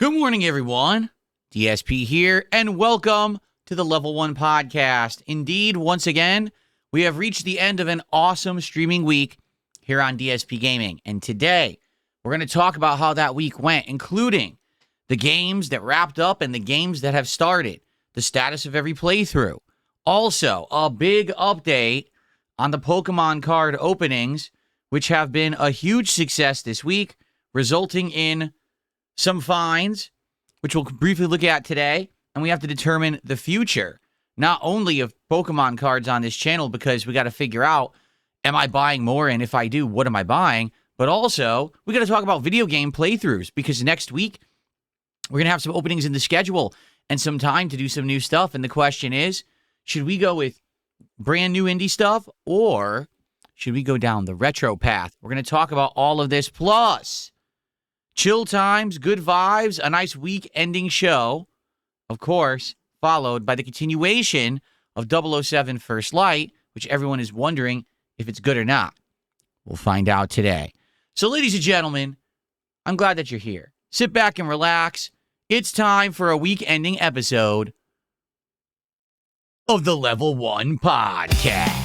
Good morning, everyone. DSP here, and welcome to the Level 1 podcast. Indeed, once again, we have reached the end of an awesome streaming week here on DSP Gaming. And today, we're going to talk about how that week went, including the games that wrapped up and the games that have started, the status of every playthrough. Also, a big update on the Pokemon card openings, which have been a huge success this week, resulting in some finds, which we'll briefly look at today, and we have to determine the future, not only of Pokemon cards on this channel, because we got to figure out, am I buying more, and if I do, what am I buying? But also, we got to talk about video game playthroughs, because next week, we're going to have some openings in the schedule and some time to do some new stuff, and the question is, should we go with brand new indie stuff, or should we go down the retro path? We're going to talk about all of this, plus chill times, good vibes, a nice week-ending show, of course, followed by the continuation of 007 First Light, which everyone is wondering if it's good or not. We'll find out today. So, ladies and gentlemen, I'm glad that you're here. Sit back and relax. It's time for a week-ending episode of the Level 1 podcast.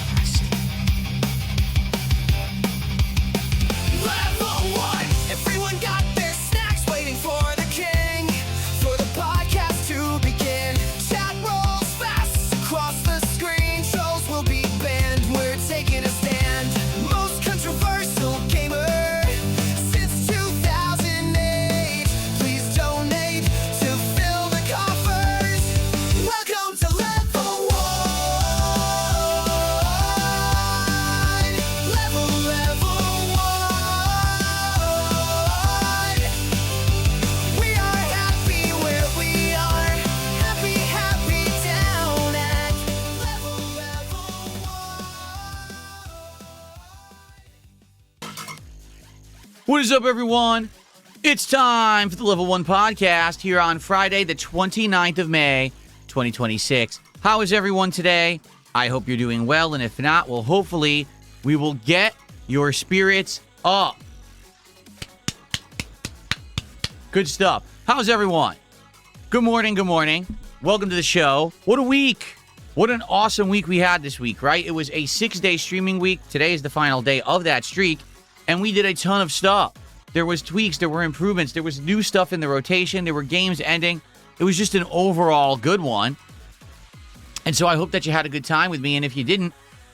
What is up, everyone? It's time for the Level 1 podcast here on Friday, the 29th of May, 2026. How is everyone today? I hope you're doing well, and if not, well, hopefully we will get your spirits up. Good stuff. How's everyone? Good morning, good morning. Welcome to the show. What a week. What an awesome week we had this week, right? It was a 6-day streaming week. Today is the final day of that streak. And we did a ton of stuff. There was tweaks, there were improvements, there was new stuff in the rotation, there were games ending. It was just an overall good one. And so I hope that you had a good time with me. And if you didn't,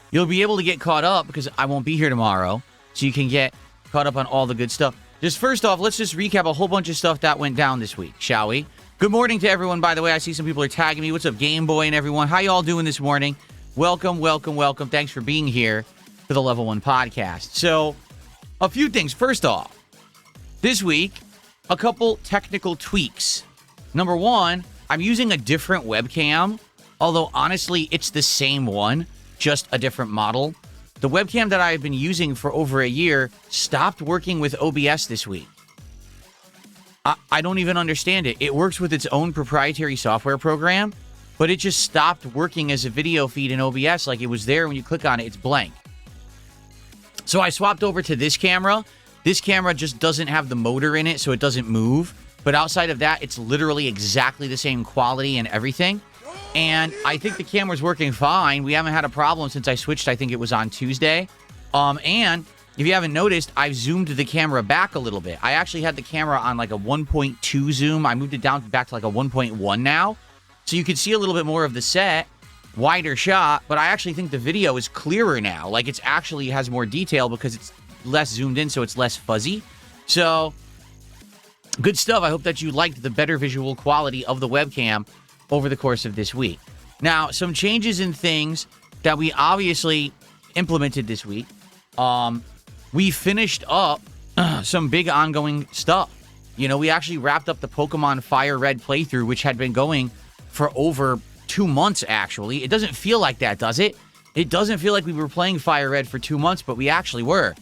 you'll be able to get caught up because I won't be here tomorrow. So you can get caught up on all the good stuff. Just first off, let's just recap a whole bunch of stuff that went down this week, shall we? Good morning to everyone, by the way. I see some people are tagging me. What's up, Game Boy and everyone? How y'all doing this morning? Welcome, welcome, welcome. Thanks for being here for the Level 1 podcast. So, a few things. First off, this week, a couple technical tweaks. Number one, I'm using a different webcam, although honestly, it's the same one, just a different model. The webcam that I've been using for over a year stopped working with OBS this week. I don't even understand it. It works with its own proprietary software program, but it just stopped working as a video feed in OBS. Like, it was there when you click on it, it's blank. So I swapped over to this camera. This camera just doesn't have the motor in it, so it doesn't move. But outside of that, it's literally exactly the same quality and everything. And I think the camera's working fine. We haven't had a problem since I switched. I think it was on Tuesday. And if you haven't noticed, I've zoomed the camera back a little bit. I actually had the camera on like a 1.2 zoom. I moved it down back to like a 1.1 now. So you can see a little bit more of the set. Wider shot, but I actually think the video is clearer now. Like, it's actually has more detail because it's less zoomed in, so it's less fuzzy. So, good stuff. I hope that you liked the better visual quality of the webcam over the course of this week. Now, some changes in things that we obviously implemented this week. We finished up some big ongoing stuff. You know, we actually wrapped up the Pokemon Fire Red playthrough, which had been going for over 2 months, actually. It doesn't feel like that, does it? It doesn't feel like we were playing Fire Red for 2 months, but we actually were.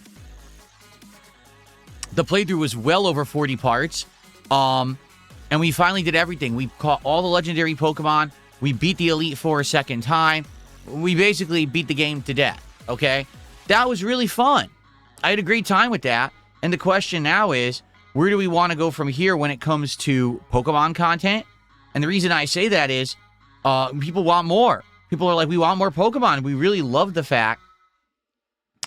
The playthrough was well over 40 parts, and we finally did everything. We caught all the legendary Pokemon. We beat the Elite Four a second time. We basically beat the game to death, okay? That was really fun. I had a great time with that, and the question now is, where do we want to go from here when it comes to Pokemon content? And the reason I say that is people want more. People are like, we want more Pokemon. We really love the fact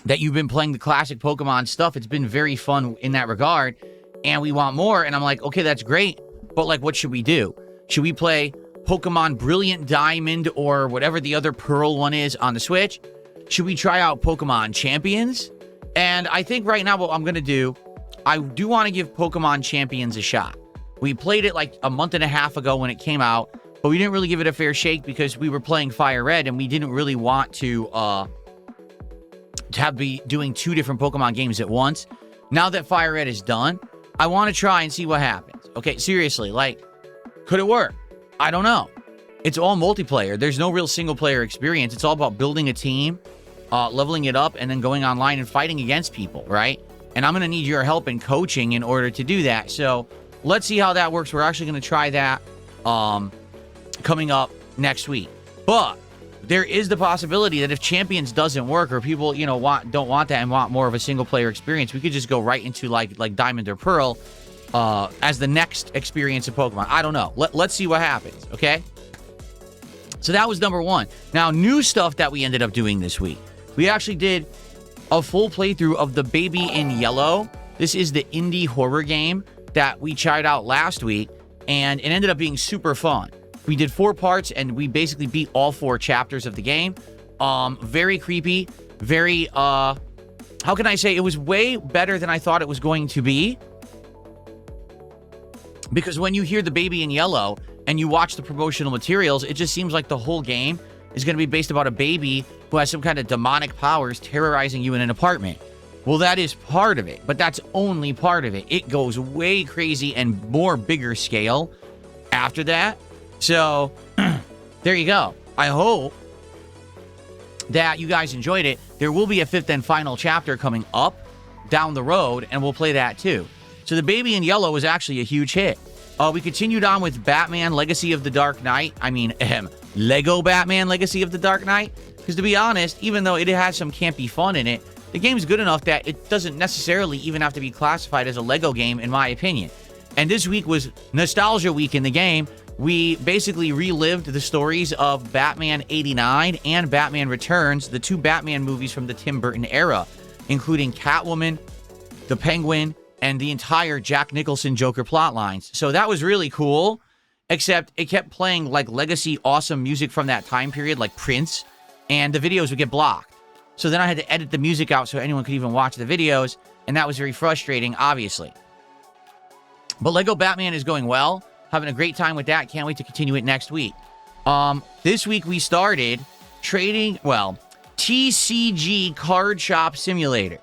that you've been playing the classic Pokemon stuff. It's been very fun in that regard, and we want more. And I'm like, okay, that's great, but like, what should we do? Should we play Pokemon Brilliant Diamond or whatever the other Pearl one is on the Switch? Should we try out Pokemon Champions? And I think right now what I'm going to do, I do want to give Pokemon Champions a shot. We played it like a month and a half ago when it came out, but we didn't really give it a fair shake because we were playing Fire Red and we didn't really want to be doing two different Pokemon games at once. Now that Fire Red is done, I want to try and see what happens. Okay, seriously, like, could it work? I don't know. It's all multiplayer. There's no real single-player experience. It's all about building a team, leveling it up, and then going online and fighting against people, right? And I'm going to need your help and coaching in order to do that. So let's see how that works. We're actually going to try that coming up next week. But there is the possibility that if Champions doesn't work, or people, you know, don't want that and want more of a single-player experience, we could just go right into like Diamond or Pearl as the next experience of Pokemon. I don't know. Let's see what happens, okay? So that was number one. Now, new stuff that we ended up doing this week. We actually did a full playthrough of The Baby in Yellow. This is the indie horror game that we tried out last week, and it ended up being super fun. We did 4 parts, and we basically beat all 4 chapters of the game. Very creepy, very, how can I say? It was way better than I thought it was going to be. Because when you hear The Baby in Yellow and you watch the promotional materials, it just seems like the whole game is going to be based about a baby who has some kind of demonic powers terrorizing you in an apartment. Well, that is part of it, but that's only part of it. It goes way crazy and more bigger scale after that. So, there you go. I hope that you guys enjoyed it. There will be a 5th and final chapter coming up down the road, and we'll play that too. So The Baby in Yellow was actually a huge hit. We continued on with Batman Legacy of the Dark Knight. Lego Batman Legacy of the Dark Knight. Because to be honest, even though it has some campy fun in it, the game's good enough that it doesn't necessarily even have to be classified as a Lego game, in my opinion. And this week was Nostalgia Week in the game. We basically relived the stories of Batman 89 and Batman Returns, the 2 Batman movies from the Tim Burton era, including Catwoman, the Penguin, and the entire Jack Nicholson Joker plotlines. So that was really cool, except it kept playing like legacy awesome music from that time period, like Prince, and the videos would get blocked. So then I had to edit the music out so anyone could even watch the videos, and that was very frustrating, obviously. But Lego Batman is going well. Having a great time with that. Can't wait to continue it next week. This week we started TCG Card Shop Simulator.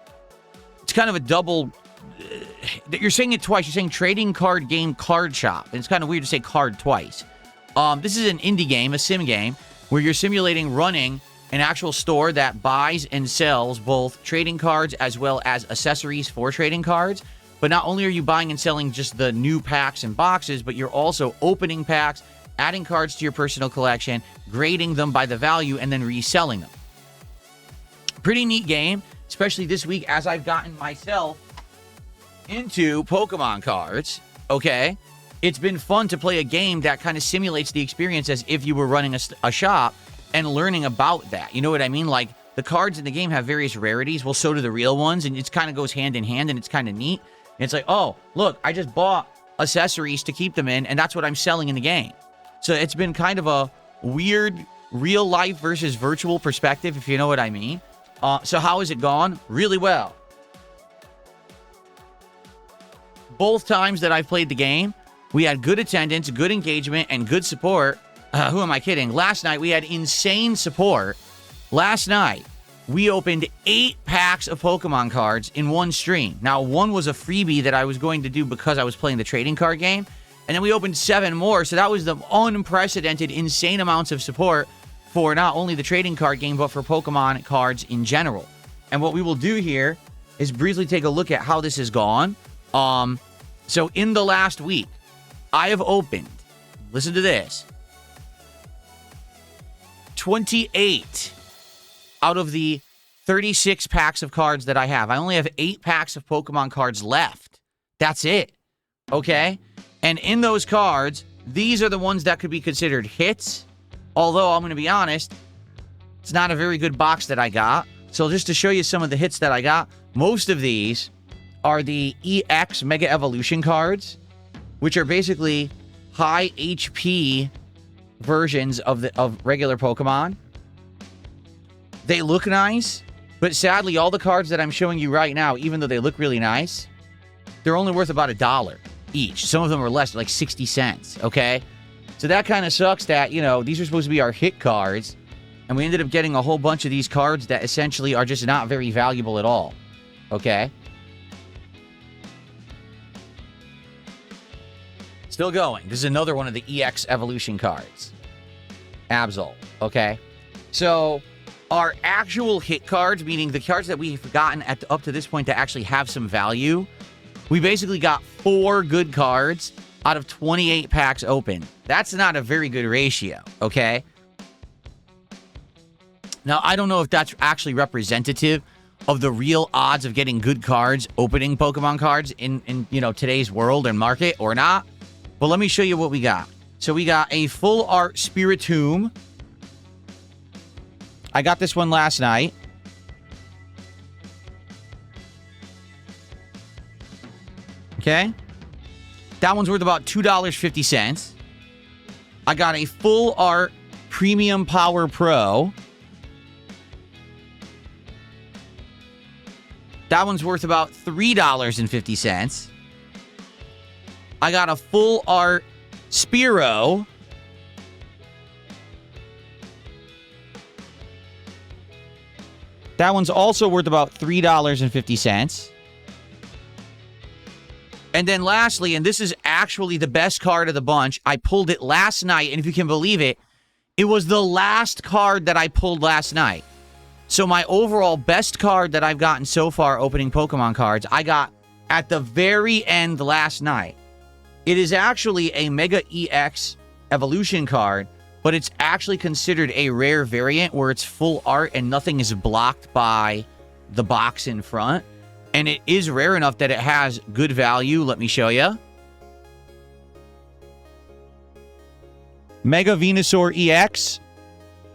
It's kind of a double... You're saying it twice. You're saying Trading Card Game Card Shop. And it's kind of weird to say card twice. This is an indie game, a sim game, where you're simulating running an actual store that buys and sells both trading cards as well as accessories for trading cards. But not only are you buying and selling just the new packs and boxes, but you're also opening packs, adding cards to your personal collection, grading them by the value, and then reselling them. Pretty neat game, especially this week as I've gotten myself into Pokemon cards, okay? It's been fun to play a game that kind of simulates the experience as if you were running a shop and learning about that. You know what I mean? Like, the cards in the game have various rarities. Well, so do the real ones, and it kind of goes hand in hand, and it's kind of neat. And it's like, oh, look, I just bought accessories to keep them in, and that's what I'm selling in the game. So it's been kind of a weird real life versus virtual perspective, if you know what I mean. So how has it gone? Really well. Both times that I've played the game, we had good attendance, good engagement, and good support. Who am I kidding? Last night, we had insane support. Last night, we opened 8 packs of Pokemon cards in one stream. Now, one was a freebie that I was going to do because I was playing the trading card game. And then we opened 7 more. So that was the unprecedented, insane amounts of support for not only the trading card game, but for Pokemon cards in general. And what we will do here is briefly take a look at how this has gone. So in the last week, I have opened, listen to this, 28 out of the 36 packs of cards that I have. I only have 8 packs of Pokemon cards left. That's it. okay? And in those cards, these are the ones that could be considered hits. Although, I'm going to be honest, it's not a very good box that I got. So just to show you some of the hits that I got, most of these are the EX Mega Evolution cards, which are basically high HP versions of regular Pokemon. They look nice, but sadly, all the cards that I'm showing you right now, even though they look really nice, they're only worth about $1 each. Some of them are less, like 60 cents, okay? So that kind of sucks that, you know, these are supposed to be our hit cards, and we ended up getting a whole bunch of these cards that essentially are just not very valuable at all, okay? Still going. This is another one of the EX Evolution cards. Absol, okay? So, our actual hit cards, meaning the cards that we've gotten up to this point to actually have some value, we basically got 4 good cards out of 28 packs open. That's not a very good ratio, okay? Now, I don't know if that's actually representative of the real odds of getting good cards, opening Pokemon cards in you know, today's world and market or not. But let me show you what we got. So we got a full art Spiritomb. I got this one last night. Okay. That one's worth about $2.50. I got a full art Premium Power Pro. That one's worth about $3.50. I got a full art Spearow. That one's also worth about $3.50. And then lastly, and this is actually the best card of the bunch, I pulled it last night, and if you can believe it, it was the last card that I pulled last night. So my overall best card that I've gotten so far opening Pokemon cards, I got at the very end last night. It is actually a Mega EX Evolution card, but it's actually considered a rare variant where it's full art and nothing is blocked by the box in front. And it is rare enough that it has good value. Let me show you. Mega Venusaur EX.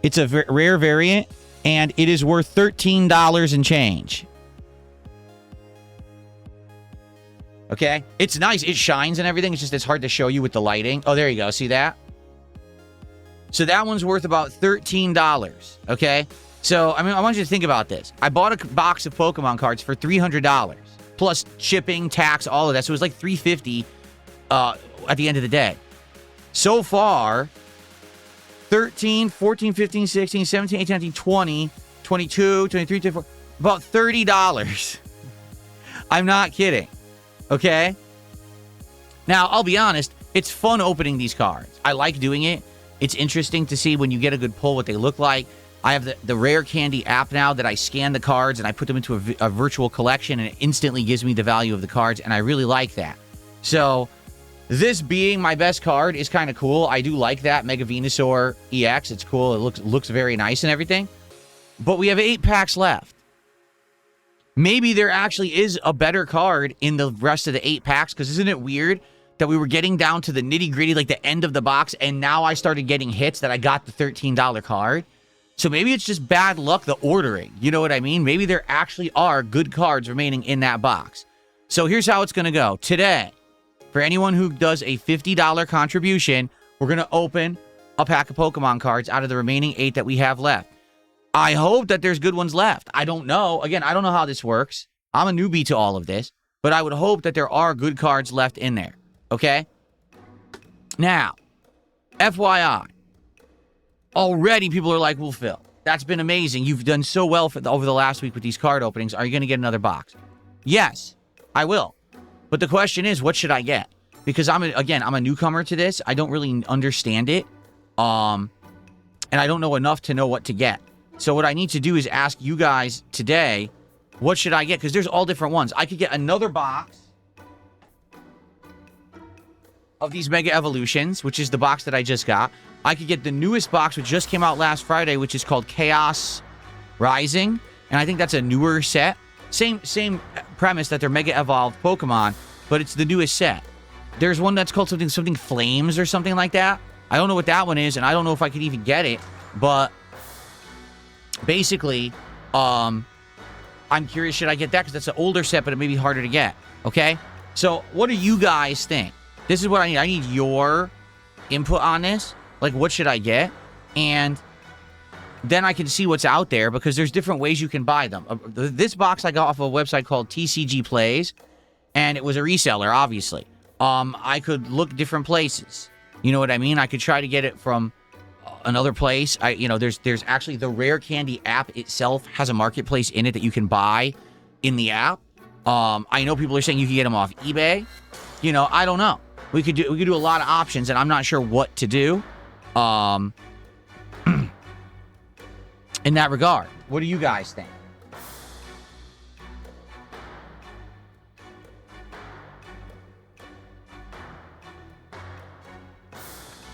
It's a rare variant, and it is worth $13 and change. Okay? It's nice. It shines and everything. It's just it's hard to show you with the lighting. Oh, there you go. See that? So that one's worth about $13. Okay? So, I mean, I want you to think about this. I bought a box of Pokemon cards for $300, plus shipping, tax, all of that. So it was like $350 at the end of the day. So far, 13, 14, 15, 16, 17, 18, 19, 20, 22, 23, 24, about $30. I'm not kidding. Okay? Now, I'll be honest, it's fun opening these cards. I like doing it. It's interesting to see when you get a good pull what they look like. I have the Rare Candy app now that I scan the cards and I put them into a virtual collection, and it instantly gives me the value of the cards, and I really like that. So, this being my best card is kind of cool. I do like that. Mega Venusaur EX. It's cool. It looks very nice and everything. But we have 8 packs left. Maybe there actually is a better card in the rest of the 8 packs, because isn't it weird that we were getting down to the nitty-gritty, like the end of the box, and now I started getting hits that I got the $13 card? So maybe it's just bad luck, the ordering. You know what I mean? Maybe there actually are good cards remaining in that box. So here's how it's going to go. Today, for anyone who does a $50 contribution, we're going to open a pack of Pokemon cards out of the remaining 8 that we have left. I hope that there's good ones left. I don't know. Again, I don't know how this works. I'm a newbie to all of this. But I would hope that there are good cards left in there. Okay? Now, FYI. Already people are like, well, Phil, that's been amazing. You've done so well over the last week with these card openings. Are you going to get another box? Yes, I will. But the question is, what should I get? Because I'm a newcomer to this. I don't really understand it. And I don't know enough to know what to get. So what I need to do is ask you guys today, what should I get? Because there's all different ones. I could get another box of these Mega Evolutions, which is the box that I just got. I could get the newest box, which just came out last Friday, which is called Chaos Rising. And I think that's a newer set. Same premise that they're Mega Evolved Pokemon, but it's the newest set. There's one that's called something Flames or something like that. I don't know what that one is, and I don't know if I could even get it. But basically, I'm curious, should I get that? Because that's an older set, but it may be harder to get. Okay? So, what do you guys think? This is what I need. I need your input on this. Like, what should I get? And then I can see what's out there, because there's different ways you can buy them. This box I got off of a website called TCG Plays, and it was a reseller, obviously. I could look different places. You know what I mean? I could try to get it from another place. There's actually the Rare Candy app itself has a marketplace in it that you can buy in the app. I know people are saying you can get them off eBay. I don't know. We could do a lot of options, and I'm not sure what to do. In that regard, what do you guys think?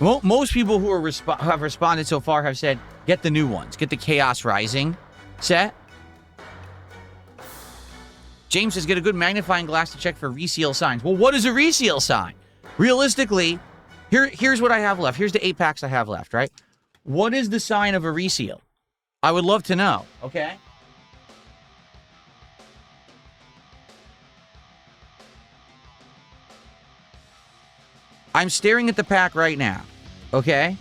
Well, most people who have responded so far have said, get the new ones. Get the Chaos Rising set. James says, get a good magnifying glass to check for reseal signs. Well, what is a reseal sign? Realistically, here's what I have left. Here's the 8 packs I have left, right? What is the sign of a reseal? I would love to know, okay? I'm staring at the pack right now, okay?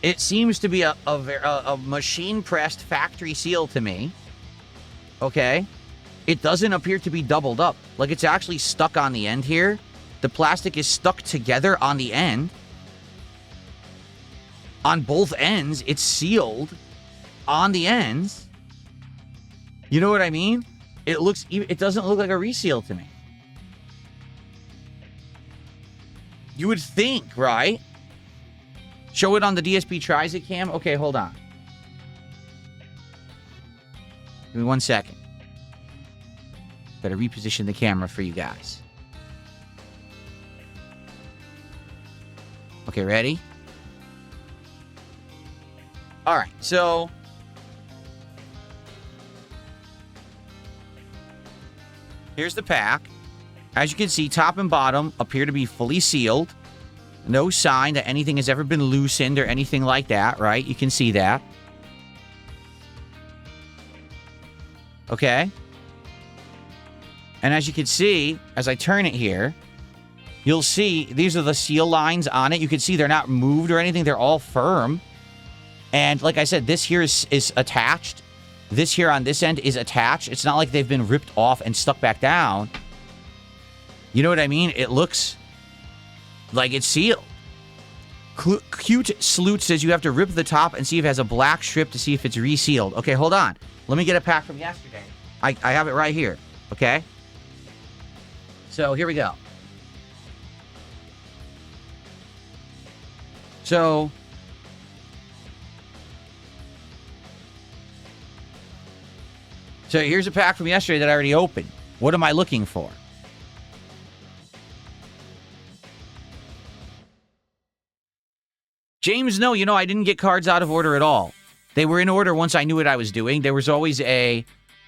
It seems to be a machine-pressed factory seal to me, okay? It doesn't appear to be doubled up. Like, it's actually stuck on the end here. The plastic is stuck together on the end. On both ends, it's sealed on the ends. You know what I mean? It doesn't look like a reseal to me. You would think, right? Show it on the DSP Tries It cam. Okay, hold on. Give me 1 second. Gotta reposition the camera for you guys. Okay, ready? Alright, so here's the pack. As you can see, top and bottom appear to be fully sealed. No sign that anything has ever been loosened or anything like that, right? You can see that. Okay. And as you can see, as I turn it here, you'll see these are the seal lines on it. You can see they're not moved or anything. They're all firm. And like I said, this here is attached. This here on this end is attached. It's not like they've been ripped off and stuck back down. You know what I mean? It looks like it's sealed. Cute Sloot says you have to rip the top and see if it has a black strip to see if it's resealed. Okay, hold on. Let me get a pack from yesterday. I have it right here. Okay? So, here we go. So here's a pack from yesterday that I already opened. What am I looking for? James, no, I didn't get cards out of order at all. They were in order once I knew what I was doing. There was always a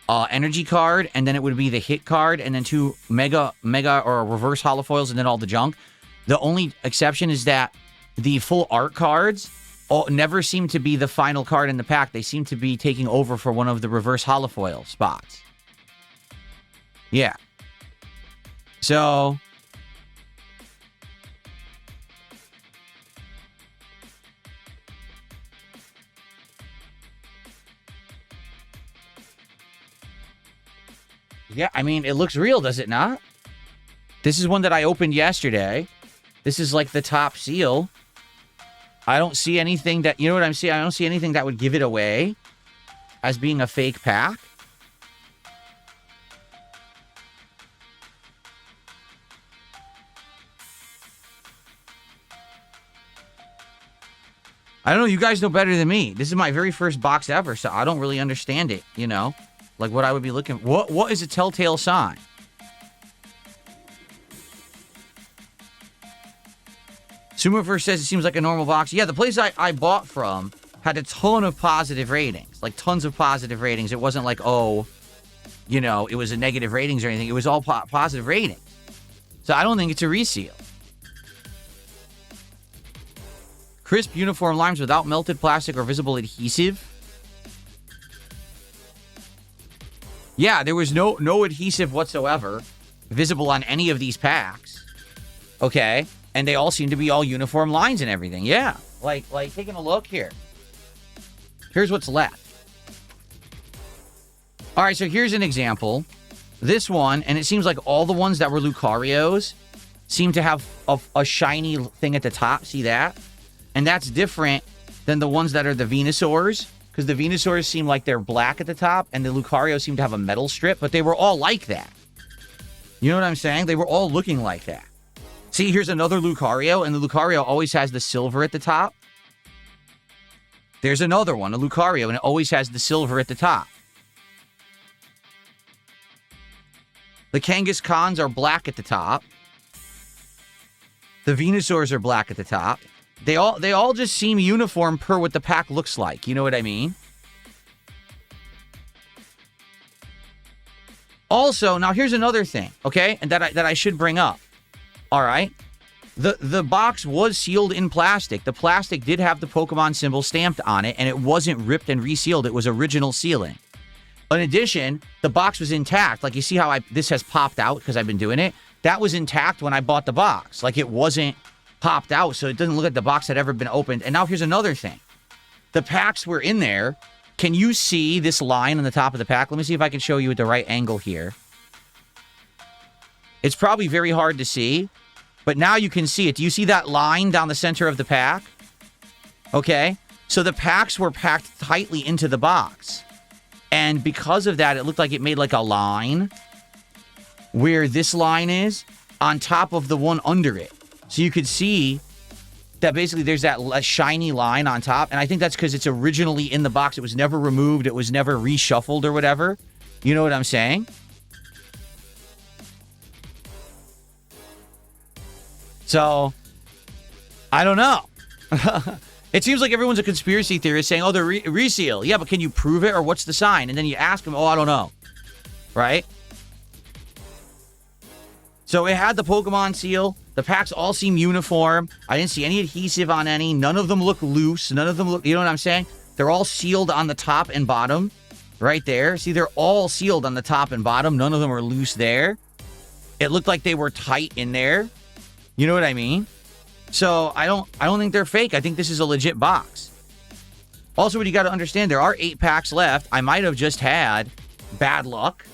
energy card, and then it would be the hit card, and then 2 mega or reverse holofoils, and then all the junk. The only exception is that the full art cards never seem to be the final card in the pack. They seem to be taking over for one of the reverse holofoil spots. Yeah. So yeah, I mean, it looks real, does it not? This is one that I opened yesterday. This is like the top seal. I don't see anything that, you know what I'm saying? I don't see anything that would give it away as being a fake pack. I don't know. You guys know better than me. This is my very first box ever, so I don't really understand it, Like what I would be looking for. What is a telltale sign? Sumifer says it seems like a normal box. Yeah, the place I bought from had a ton of positive ratings. Like, tons of positive ratings. It wasn't like, it was a negative ratings or anything. It was all positive ratings. So I don't think it's a reseal. Crisp uniform lines without melted plastic or visible adhesive. Yeah, there was no adhesive whatsoever visible on any of these packs. Okay? And they all seem to be all uniform lines and everything. Yeah. Like taking a look here. Here's what's left. All right, so here's an example. This one, and it seems like all the ones that were Lucarios seem to have a shiny thing at the top. See that? And that's different than the ones that are the Venusaurs, because the Venusaurs seem like they're black at the top, and the Lucarios seem to have a metal strip, but they were all like that. You know what I'm saying? They were all looking like that. See, here's another Lucario, and the Lucario always has the silver at the top. There's another one, a Lucario, and it always has the silver at the top. The Kangaskhan's are black at the top. The Venusaurs are black at the top. They all just seem uniform per what the pack looks like. You know what I mean? Also, now here's another thing, okay? And that I should bring up. All right? The box was sealed in plastic. The plastic did have the Pokemon symbol stamped on it, and it wasn't ripped and resealed. It was original sealing. In addition, the box was intact. Like, you see how this has popped out because I've been doing it? That was intact when I bought the box. Like, it wasn't popped out, so it doesn't look like the box had ever been opened. And now here's another thing. The packs were in there. Can you see this line on the top of the pack? Let me see if I can show you at the right angle here. It's probably very hard to see, but now you can see it. Do you see that line down the center of the pack? Okay. So the packs were packed tightly into the box. And because of that, it looked like it made like a line where this line is on top of the one under it. So you could see that basically there's that shiny line on top. And I think that's because it's originally in the box. It was never removed. It was never reshuffled or whatever. You know what I'm saying? So, I don't know. It seems like everyone's a conspiracy theorist saying, oh, the reseal. Yeah, but can you prove it or what's the sign? And then you ask them, oh, I don't know. Right? So it had the Pokemon seal. The packs all seem uniform. I didn't see any adhesive on any. None of them look loose. None of them look, you know what I'm saying? They're all sealed on the top and bottom. Right there. See, they're all sealed on the top and bottom. None of them are loose there. It looked like they were tight in there. You know what I mean? So I don't think they're fake. I think this is a legit box. Also, what you got to understand, there are 8 packs left. I might have just had bad luck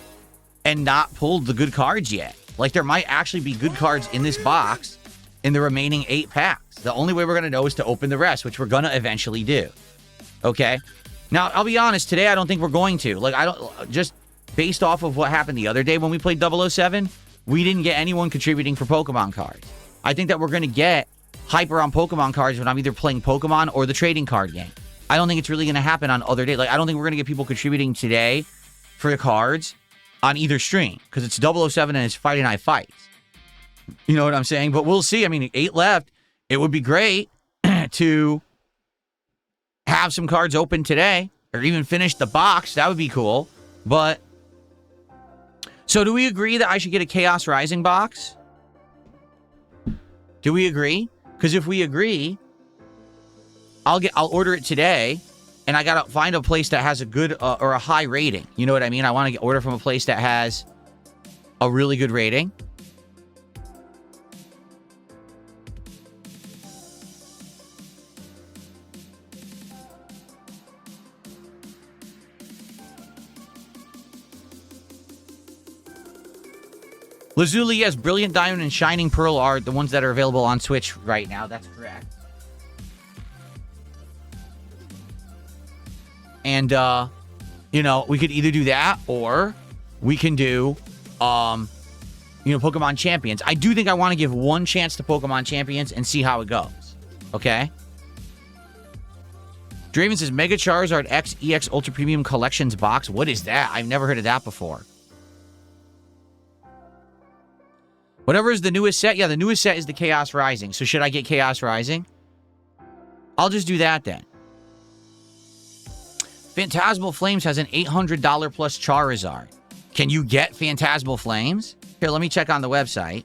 and not pulled the good cards yet. Like, there might actually be good cards in this box in the remaining 8 packs. The only way we're going to know is to open the rest, which we're going to eventually do. Okay? Now, I'll be honest. Today, I don't think we're going to. Like, just based off of what happened the other day when we played 007, we didn't get anyone contributing for Pokemon cards. I think that we're going to get hyper on Pokemon cards when I'm either playing Pokemon or the trading card game. I don't think it's really going to happen on other days. Like, I don't think we're going to get people contributing today for the cards on either stream because it's 007 and it's Friday Night Fights. You know what I'm saying? But we'll see. I mean, 8 left. It would be great to have some cards open today or even finish the box. That would be cool. But so do we agree that I should get a Chaos Rising box? Do we agree? Because if we agree, I'll order it today, and I gotta find a place that has a good or a high rating. You know what I mean? I want to order from a place that has a really good rating. Lazuli, yes, Brilliant Diamond and Shining Pearl are the ones that are available on Switch right now. That's correct. And, you know, we could either do that or we can do, Pokemon Champions. I do think I want to give one chance to Pokemon Champions and see how it goes. Okay? Draven says, Mega Charizard X EX Ultra Premium Collections box. What is that? I've never heard of that before. Whatever is the newest set? Yeah, the newest set is the Chaos Rising. So should I get Chaos Rising? I'll just do that then. Phantasmal Flames has an $800 plus Charizard. Can you get Phantasmal Flames? Here, let me check on the website.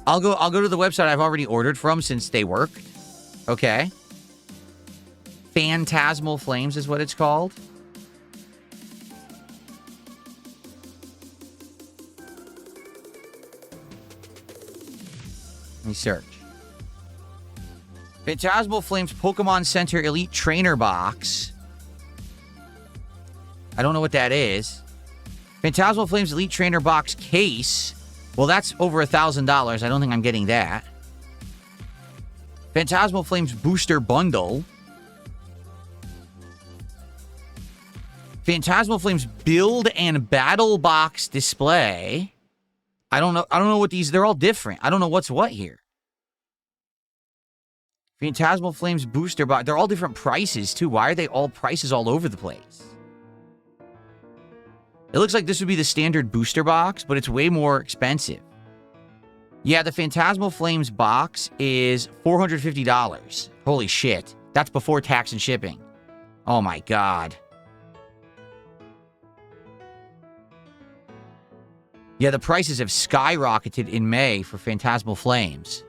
I'll go to the website I've already ordered from since they worked. Okay. Phantasmal Flames is what it's called. Let me search. Phantasmal Flames Pokemon Center Elite Trainer Box. I don't know what that is. Phantasmal Flames Elite Trainer Box Case. Well, that's over $1,000. I don't think I'm getting that. Phantasmal Flames Booster Bundle. Phantasmal Flames Build and Battle Box Display. I don't know what these... They're all different. I don't know what's what here. Phantasmal Flames Booster Box. They're all different prices, too. Why are they all prices all over the place? It looks like this would be the standard booster box, but it's way more expensive. Yeah, the Phantasmal Flames box is $450. Holy shit. That's before tax and shipping. Oh my god. Yeah, the prices have skyrocketed in May for Phantasmal Flames.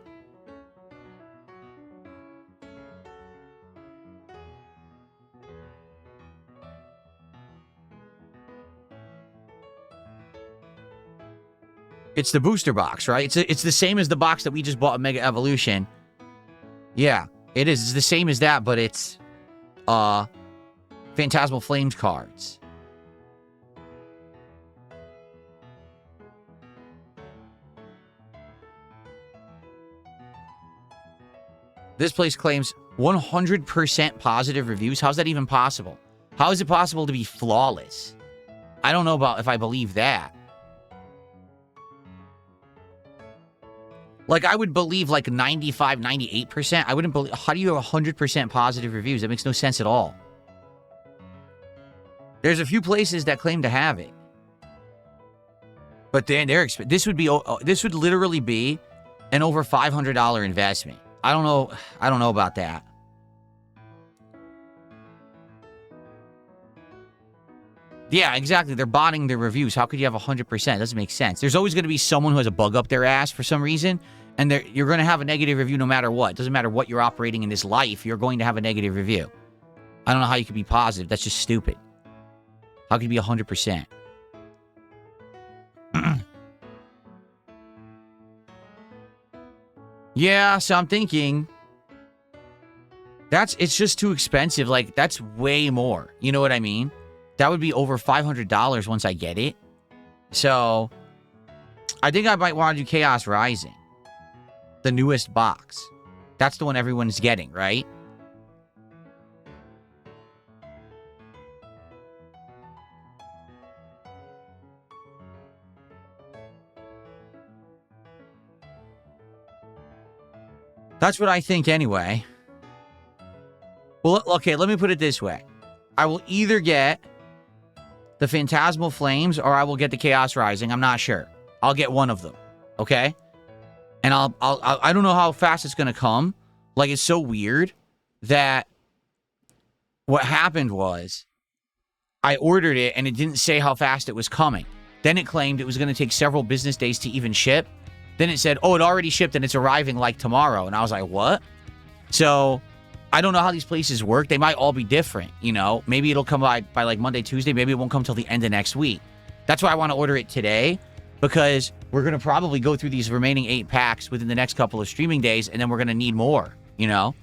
It's the booster box, right? It's the same as the box that we just bought at Mega Evolution. Yeah, it is. It's the same as that, but it's Phantasmal Flames cards. This place claims 100% positive reviews. How's that even possible? How is it possible to be flawless? I don't know about if I believe that. Like, I would believe, like, 95, 98%. I wouldn't believe... How do you have 100% positive reviews? That makes no sense at all. There's a few places that claim to have it. But then this would literally be an over $500 investment. I don't know about that. Yeah, exactly. They're botting their reviews. How could you have 100%? It doesn't make sense. There's always going to be someone who has a bug up their ass for some reason, and you're going to have a negative review no matter what. It doesn't matter what you're operating in this life, you're going to have a negative review. I don't know how you could be positive. That's just stupid. How can you be 100%? Yeah, so I'm thinking... It's just too expensive. Like, that's way more. You know what I mean? That would be over $500 once I get it. So, I think I might want to do Chaos Rising. The newest box. That's the one everyone's getting, right? That's what I think anyway. Well, okay, let me put it this way. I will either get the Phantasmal Flames or I will get the Chaos Rising. I'm not sure. I'll get one of them. Okay? And I don't know how fast it's going to come. Like, it's so weird that what happened was I ordered it and it didn't say how fast it was coming. Then it claimed it was going to take several business days to even ship. Then it said, oh, it already shipped and it's arriving like tomorrow. And I was like, what? So I don't know how these places work. They might all be different, you know? Maybe it'll come by like Monday, Tuesday. Maybe it won't come till the end of next week. That's why I want to order it today, because we're going to probably go through these remaining 8 packs within the next couple of streaming days, and then we're going to need more, you know?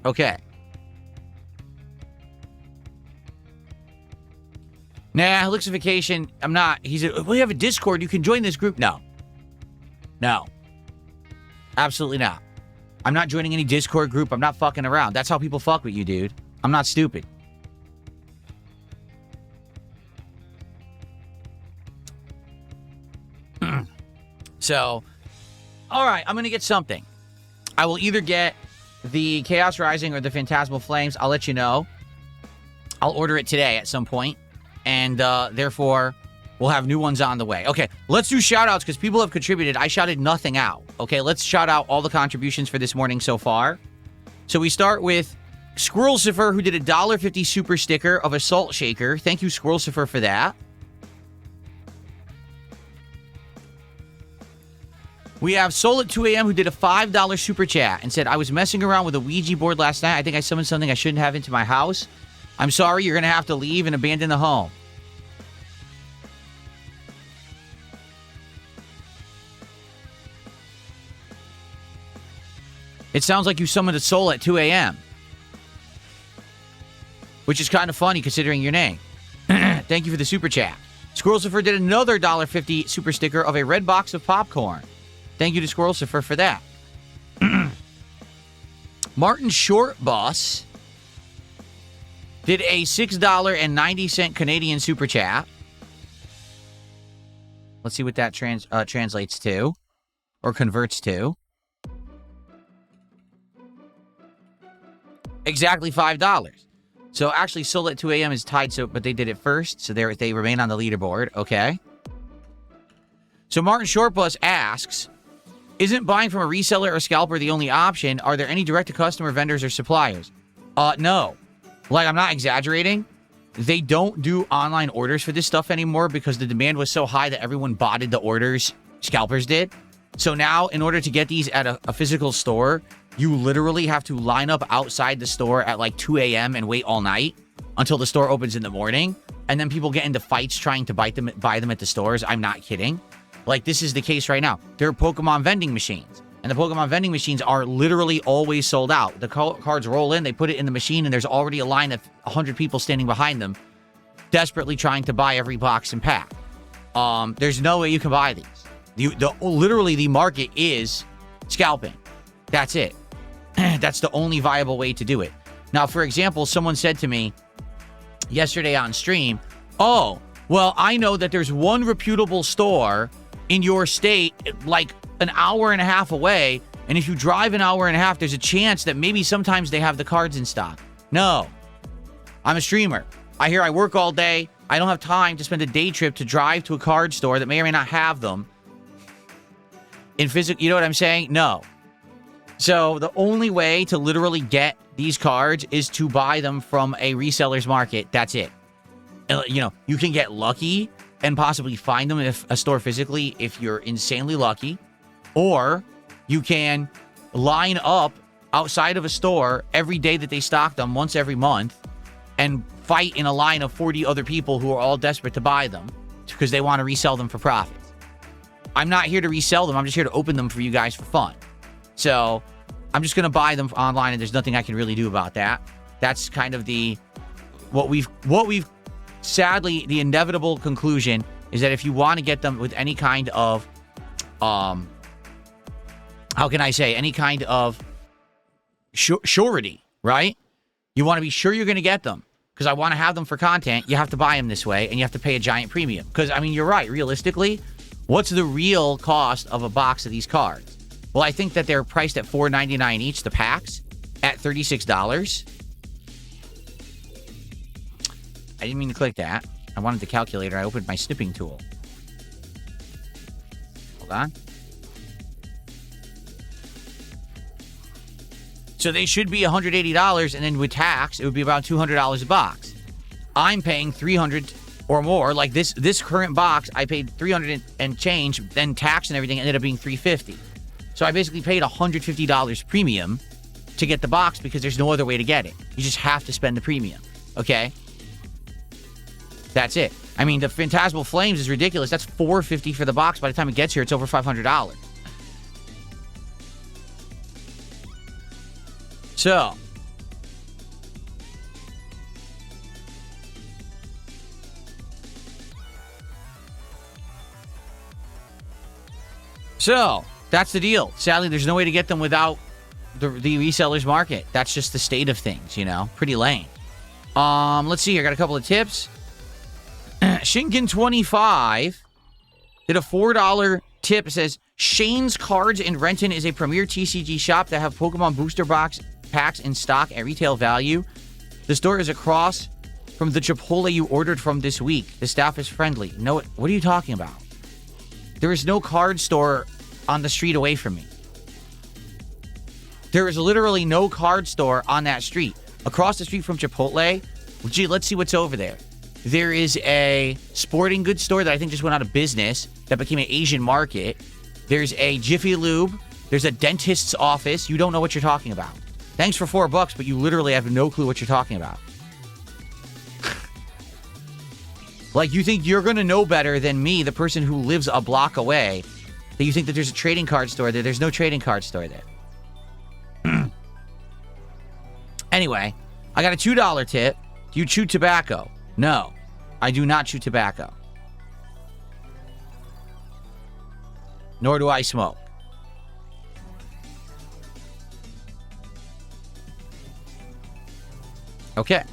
Okay. Nah, Elixification, I'm not. He's a, we have a Discord. You can join this group. No. No. Absolutely not. I'm not joining any Discord group. I'm not fucking around. That's how people fuck with you, dude. I'm not stupid. So, all right, I'm going to get something. I will either get the Chaos Rising or the Phantasmal Flames. I'll let you know. I'll order it today at some point. And therefore, we'll have new ones on the way. Okay, let's do shout-outs because people have contributed. I shouted nothing out. Okay, let's shout out all the contributions for this morning so far. So we start with Squirrelcifer, who did a $1.50 super sticker of a salt shaker. Thank you, Squirrelcifer, for that. We have Soul at 2 a.m. who did a $5 super chat and said, I was messing around with a Ouija board last night. I think I summoned something I shouldn't have into my house. I'm sorry, you're going to have to leave and abandon the home. It sounds like you summoned a soul at 2 a.m. Which is kind of funny considering your name. Thank you for the super chat. Squirrelcifer did another $1.50 super sticker of a red box of popcorn. Thank you to Squirrelcifer for that. Martin Shortbus did a $6.90 Canadian super chat. Let's see what that translates to or converts to. Exactly $5. So actually, Soul at 2 a.m. is tied, but they did it first, so they remain on the leaderboard. Okay. So Martin Shortbus asks, isn't buying from a reseller or scalper the only option? Are there any direct-to-customer vendors or suppliers? No. Like, I'm not exaggerating. They don't do online orders for this stuff anymore because the demand was so high that everyone botted the orders. Scalpers did. So now, in order to get these at a physical store, you literally have to line up outside the store at like 2 a.m. and wait all night until the store opens in the morning. And then people get into fights trying to buy them at the stores. I'm not kidding. Like, this is the case right now. There are Pokemon vending machines. And the Pokemon vending machines are literally always sold out. The cards roll in, they put it in the machine, and there's already a line of 100 people standing behind them, desperately trying to buy every box and pack. There's no way you can buy these. Literally, the market is scalping. That's it. That's the only viable way to do it. Now, for example, someone said to me yesterday on stream, oh, well, I know that there's one reputable store in your state, like an hour and a half away, and if you drive an hour and a half, there's a chance that maybe sometimes they have the cards in stock. No. I'm a streamer. I work all day. I don't have time to spend a day trip to drive to a card store that may or may not have them. In physical, you know what I'm saying? No. So the only way to literally get these cards is to buy them from a reseller's market. That's it. You know, you can get lucky and possibly find them in a store physically if you're insanely lucky. Or you can line up outside of a store every day that they stock them once every month and fight in a line of 40 other people who are all desperate to buy them because they want to resell them for profits. I'm not here to resell them. I'm just here to open them for you guys for fun. So I'm just going to buy them online, and there's nothing I can really do about that. That's kind of what we've sadly, the inevitable conclusion is that if you want to get them with any kind of, how can I say, any kind of surety, right? You want to be sure you're going to get them. Because I want to have them for content, you have to buy them this way, and you have to pay a giant premium. Because, I mean, you're right. Realistically, what's the real cost of a box of these cards? Well, I think that they're priced at $4.99 each, the packs, at $36. I didn't mean to click that. I wanted the calculator. I opened my snipping tool. Hold on. So they should be $180, and then with tax, it would be about $200 a box. I'm paying $300 or more. Like this current box, I paid $300 and change, then tax and everything ended up being $350. So I basically paid $150 premium to get the box because there's no other way to get it. You just have to spend the premium. Okay? That's it. I mean, the Phantasmal Flames is ridiculous. That's $450 for the box. By the time it gets here, it's over $500. So that's the deal. Sadly, there's no way to get them without the reseller's market. That's just the state of things, you know. Pretty lame. Let's see here. I got a couple of tips. Shinkin25 did a $4 tip. It says, Shane's Cards in Renton is a premier TCG shop that have Pokemon booster box packs in stock at retail value. The store is across from the Chipotle you ordered from this week. The staff is friendly. No, what are you talking about? There is no card store on the street away from me. There is literally no card store on that street. across the street from Chipotle, gee, let's see what's over there. There is a sporting goods store that I think just went out of business that became an Asian market. There's a Jiffy Lube. There's a dentist's office. You don't know what you're talking about. Thanks for $4, but you literally have no clue what you're talking about. Like, you think you're going to know better than me, the person who lives a block away, that you think that there's a trading card store there. There's no trading card store there. Anyway, I got a $2 tip. Do you chew tobacco? No, I do not chew tobacco. Nor do I smoke. Okay.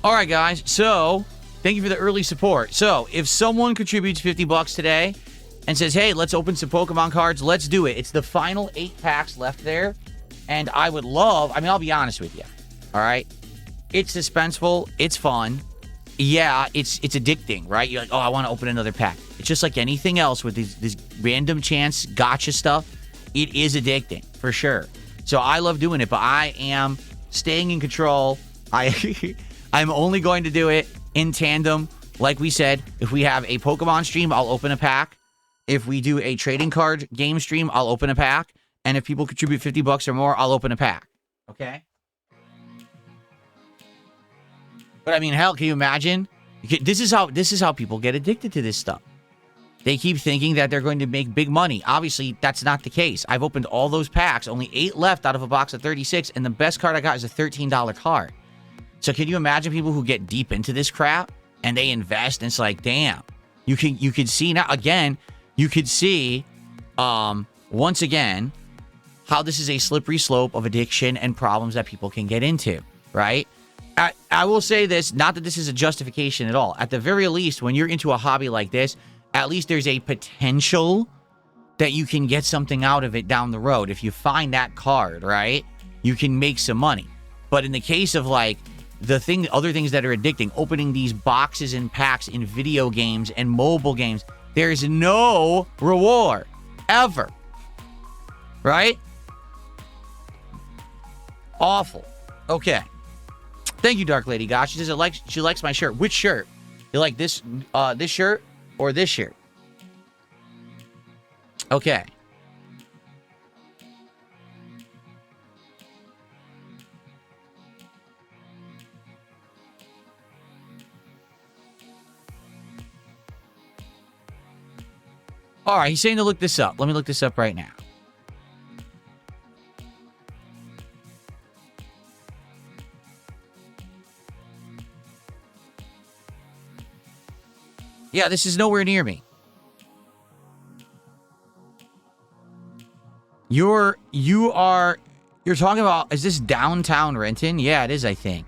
All right, guys. So, thank you for the early support. So, if someone contributes $50 today and says, hey, let's open some Pokemon cards, let's do it. It's the final 8 packs left there. And I would love, I mean, I'll be honest with you. All right? It's suspenseful. It's fun. Yeah, it's addicting, right? You're like, oh, I want to open another pack. It's just like anything else with this random chance gotcha stuff. It is addicting, for sure. So I love doing it, but I am staying in control. I'm only going to do it in tandem. Like we said, if we have a Pokemon stream, I'll open a pack. If we do a trading card game stream, I'll open a pack. And if people contribute $50 or more, I'll open a pack. Okay? But I mean, hell, can you imagine? This is how people get addicted to this stuff. They keep thinking that they're going to make big money. Obviously, that's not the case. I've opened all those packs, only 8 left out of a box of 36, and the best card I got is a $13 card. So can you imagine people who get deep into this crap and they invest and it's like, damn. You could see now again, you could see once again how this is a slippery slope of addiction and problems that people can get into, right? I will say this, not that this is a justification at all. At the very least, when you're into a hobby like this, at least there's a potential that you can get something out of it down the road. If you find that card, right, you can make some money. But in the case of like other things that are addicting, opening these boxes and packs in video games and mobile games, there's no reward ever, right? Awful. Okay. Thank you, Dark Lady God. She says she likes my shirt. Which shirt? You like this this shirt or this shirt? Okay. All right, he's saying to look this up. Let me look this up right now. Yeah, this is nowhere near me. You're talking about, is this downtown Renton? Yeah, it is, I think.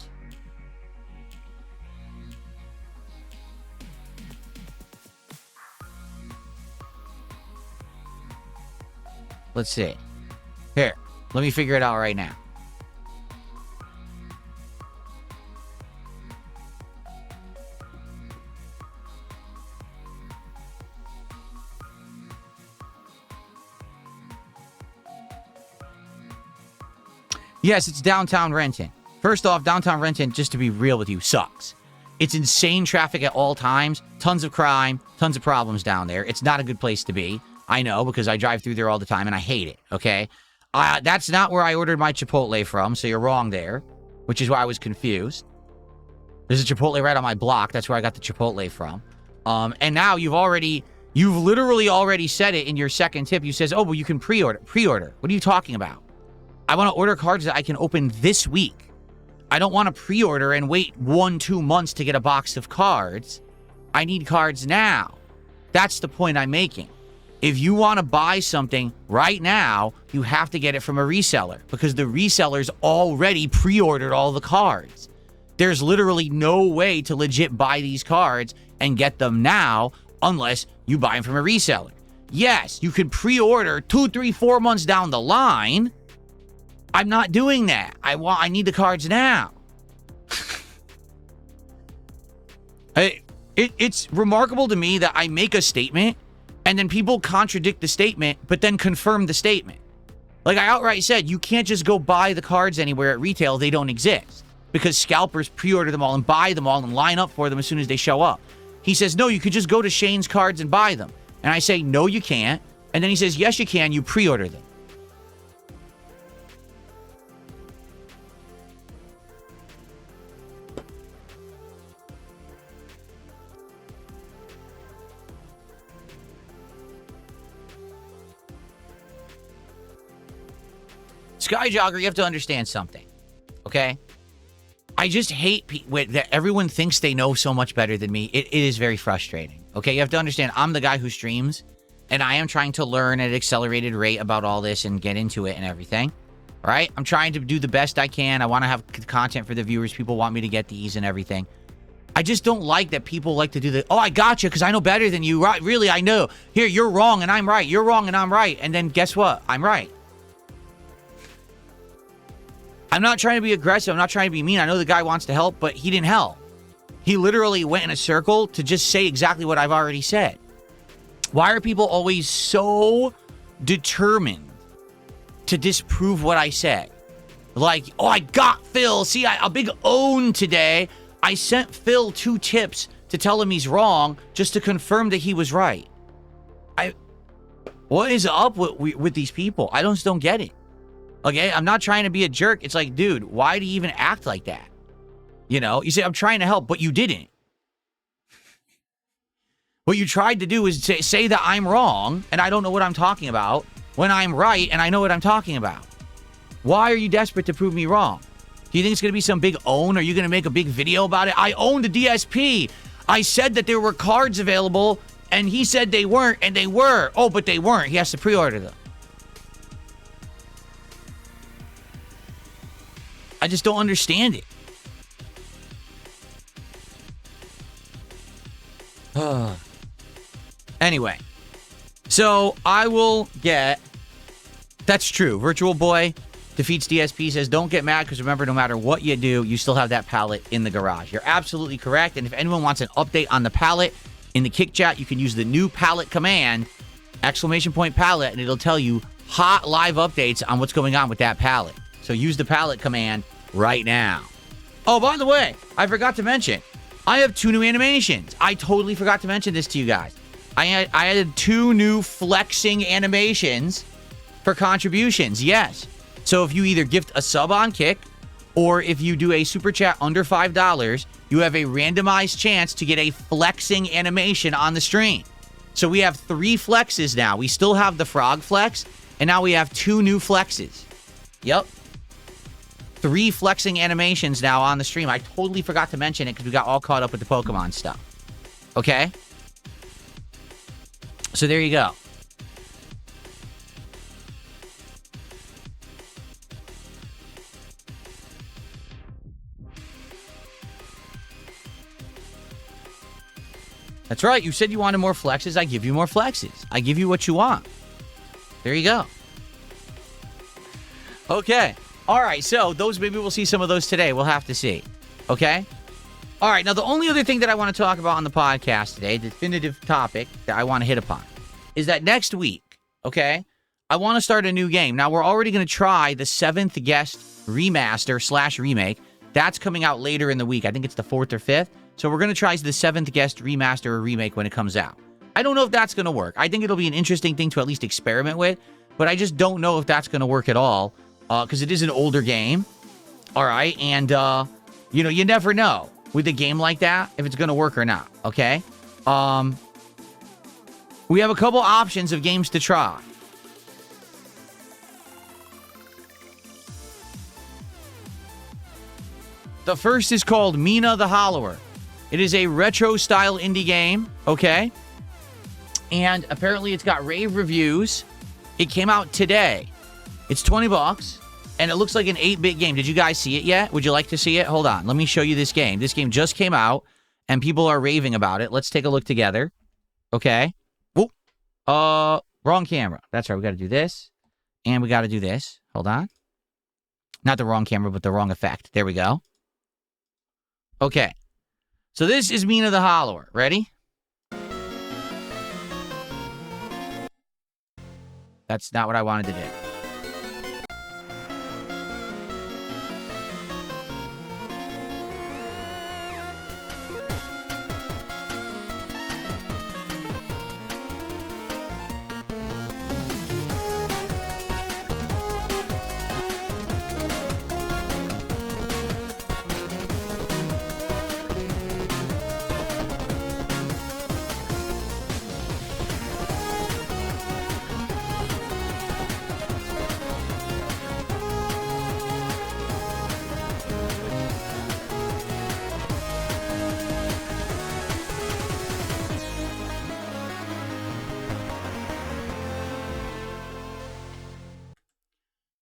Let's see. Here, let me figure it out right now. Yes, it's downtown Renton. First off, downtown Renton, just to be real with you, sucks. It's insane traffic at all times, tons of crime, tons of problems down there. It's not a good place to be. I know, because I drive through there all the time, and I hate it, okay? That's not where I ordered my Chipotle from, so you're wrong there, which is why I was confused. There's a Chipotle right on my block. That's where I got the Chipotle from. And now you've literally already said it in your second tip. You says, oh, well, you can pre-order. Pre-order. What are you talking about? I want to order cards that I can open this week. I don't want to pre-order and wait 1-2 months to get a box of cards. I need cards now. That's the point I'm making. If you want to buy something right now, you have to get it from a reseller because the reseller's already pre-ordered all the cards. There's literally no way to legit buy these cards and get them now unless you buy them from a reseller. Yes, you could pre-order 2, 3, 4 months down the line. I'm not doing that. I need the cards now. It's remarkable to me that I make a statement And then people contradict the statement, but then confirm the statement. Like I outright said, you can't just go buy the cards anywhere at retail. They don't exist. Because scalpers pre-order them all and buy them all and line up for them as soon as they show up. He says, no, you could just go to Shane's Cards and buy them. And I say, no, you can't. And then he says, yes, you can. You pre-order them. Skyjogger, you have to understand something, okay? I just hate that everyone thinks they know so much better than me. It is very frustrating, okay? You have to understand, I'm the guy who streams, and I am trying to learn at an accelerated rate about all this and get into it and everything, all right? I'm trying to do the best I can. I want to have content for the viewers. People want me to get these and everything. I just don't like that people like to do the, oh, I got you because I know better than you. Right? Really, I know. Here, you're wrong and I'm right. You're wrong and I'm right. And then guess what? I'm right. I'm not trying to be aggressive. I'm not trying to be mean. I know the guy wants to help, but he didn't help. He literally went in a circle to just say exactly what I've already said. Why are people always so determined to disprove what I said? Like, oh, I got Phil. See, a big own today. I sent Phil 2 tips to tell him he's wrong just to confirm that he was right. What is up with these people? I just don't get it. Okay, I'm not trying to be a jerk. It's like, dude, why do you even act like that? You know, you say, I'm trying to help, but you didn't. What you tried to do is say that I'm wrong and I don't know what I'm talking about when I'm right and I know what I'm talking about. Why are you desperate to prove me wrong? Do you think it's going to be some big own? Are you going to make a big video about it? I owned the DSP. I said that there were cards available and he said they weren't and they were. Oh, but they weren't. He has to pre-order them. I just don't understand it. Anyway, so I will get... That's true. Virtual Boy defeats DSP says, don't get mad because remember, no matter what you do, you still have that pallet in the garage. You're absolutely correct. And if anyone wants an update on the pallet, in the Kick Chat, you can use the new pallet command, ! Pallet, and it'll tell you hot live updates on what's going on with that pallet. So use the pallet command right now. Oh, by the way, I forgot to mention, I have 2 new animations. I totally forgot to mention this to you guys. I added 2 new flexing animations for contributions. Yes. So if you either gift a sub on Kick, or if you do a super chat under $5, you have a randomized chance to get a flexing animation on the stream. So we have 3 flexes now. We still have the frog flex, and now we have 2 new flexes. Yep. 3 flexing animations now on the stream. I totally forgot to mention it because we got all caught up with the Pokemon stuff. Okay? So there you go. That's right. You said you wanted more flexes. I give you more flexes. I give you what you want. There you go. Okay. All right. So those, maybe we'll see some of those today. We'll have to see. Okay. All right. Now, the only other thing that I want to talk about on the podcast today, the definitive topic that I want to hit upon, is that next week, okay, I want to start a new game. Now, we're already going to try the 7th Guest remaster / remake. That's coming out later in the week. I think it's the 4th or 5th. So we're going to try the 7th Guest remaster or remake when it comes out. I don't know if that's going to work. I think it'll be an interesting thing to at least experiment with, but I just don't know if that's going to work at all because it is an older game. All right. And, you know, you never know with a game like that if it's going to work or not. Okay. We have a couple options of games to try. The first is called Mina the Hollower. It is a retro-style indie game, okay? And apparently it's got rave reviews. It came out today. It's $20, and it looks like an 8-bit game. Did you guys see it yet? Would you like to see it? Hold on. Let me show you this game. This game just came out, and people are raving about it. Let's take a look together. Okay. Whoop. Wrong camera. That's right. We got to do this, and we got to do this. Hold on. Not the wrong camera, but the wrong effect. There we go. Okay. So this is Mina the Hollower. Ready? That's not what I wanted to do.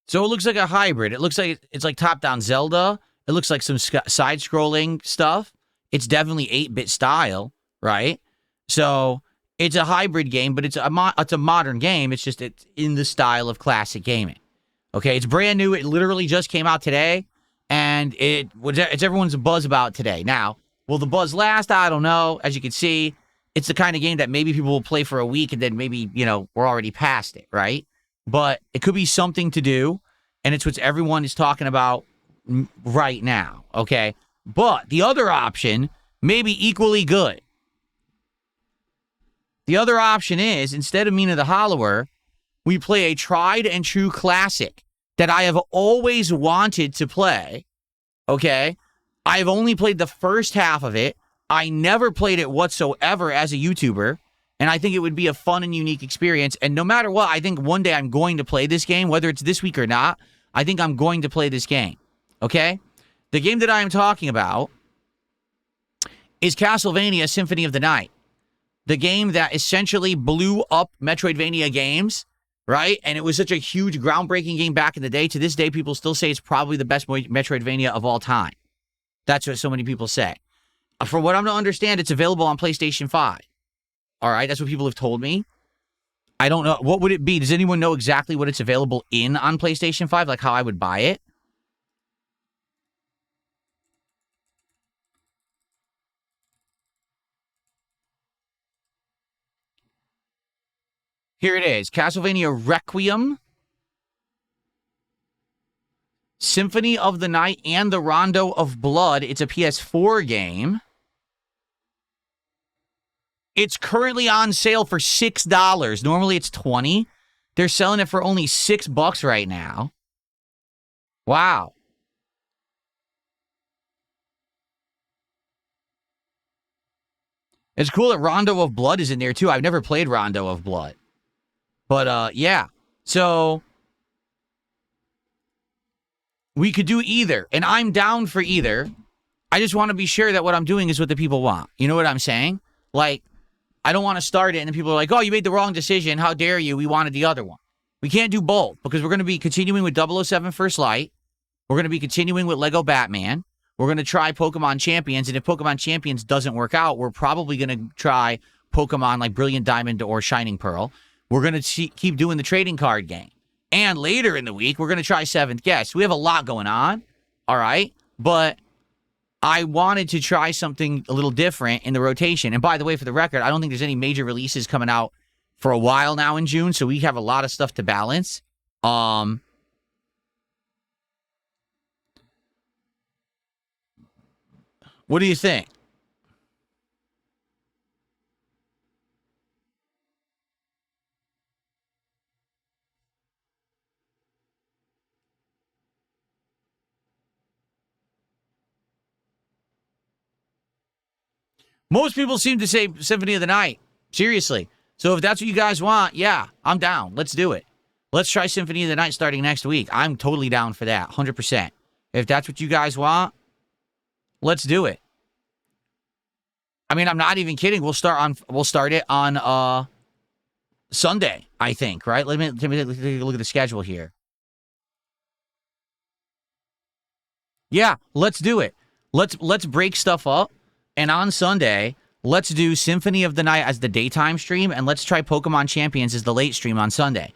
So it looks like a hybrid. It looks like it's like top-down Zelda. It looks like some side-scrolling stuff. It's definitely 8-bit style, right? So it's a hybrid game, but it's a modern game. It's just it's in the style of classic gaming. Okay, it's brand new. It literally just came out today, and it's everyone's buzz about today. Now, will the buzz last? I don't know. As you can see, it's the kind of game that maybe people will play for a week, and then maybe, we're already past it, right? But it could be something to do, and it's what everyone is talking about right now, okay? But the other option may be equally good. The other option is, instead of Mina the Hollower, we play a tried and true classic that I have always wanted to play, okay? I've only played the first half of it. I never played it whatsoever as a YouTuber, and I think it would be a fun and unique experience. And no matter what, I think one day I'm going to play this game, whether it's this week or not. I think I'm going to play this game, okay? The game that I am talking about is Castlevania Symphony of the Night, the game that essentially blew up Metroidvania games, right? And it was such a huge, groundbreaking game back in the day. To this day, people still say it's probably the best Metroidvania of all time. That's what so many people say. From what I'm to understand, it's available on PlayStation 5. All right, that's what people have told me. I don't know. What would it be? Does anyone know exactly what it's available in on PlayStation 5? Like how I would buy it? Here it is. Castlevania Requiem, Symphony of the Night, and the Rondo of Blood. It's a PS4 game. It's currently on sale for $6. Normally it's $20. They're selling it for only $6 right now. Wow. It's cool that Rondo of Blood is in there too. I've never played Rondo of Blood. But yeah. So we could do either, and I'm down for either. I just want to be sure that what I'm doing is what the people want. You know what I'm saying? Like, I don't want to start it, and then people are like, oh, you made the wrong decision. How dare you? We wanted the other one. We can't do both, because we're going to be continuing with 007 First Light. We're going to be continuing with Lego Batman. We're going to try Pokemon Champions, and if Pokemon Champions doesn't work out, we're probably going to try Pokemon like Brilliant Diamond or Shining Pearl. We're going to keep doing the trading card game. And later in the week, we're going to try Seventh Guest. We have a lot going on, all right? But I wanted to try something a little different in the rotation. And by the way, for the record, I don't think there's any major releases coming out for a while now in June, so we have a lot of stuff to balance. What do you think? Most people seem to say Symphony of the Night. Seriously. So if that's what you guys want, yeah, I'm down. Let's do it. Let's try Symphony of the Night starting next week. I'm totally down for that, 100%. If that's what you guys want, let's do it. I mean, I'm not even kidding. We'll start it on Sunday, I think, right? Let me take a look at the schedule here. Yeah, let's do it. Let's break stuff up. And on Sunday, let's do Symphony of the Night as the daytime stream, and let's try Pokemon Champions as the late stream on Sunday.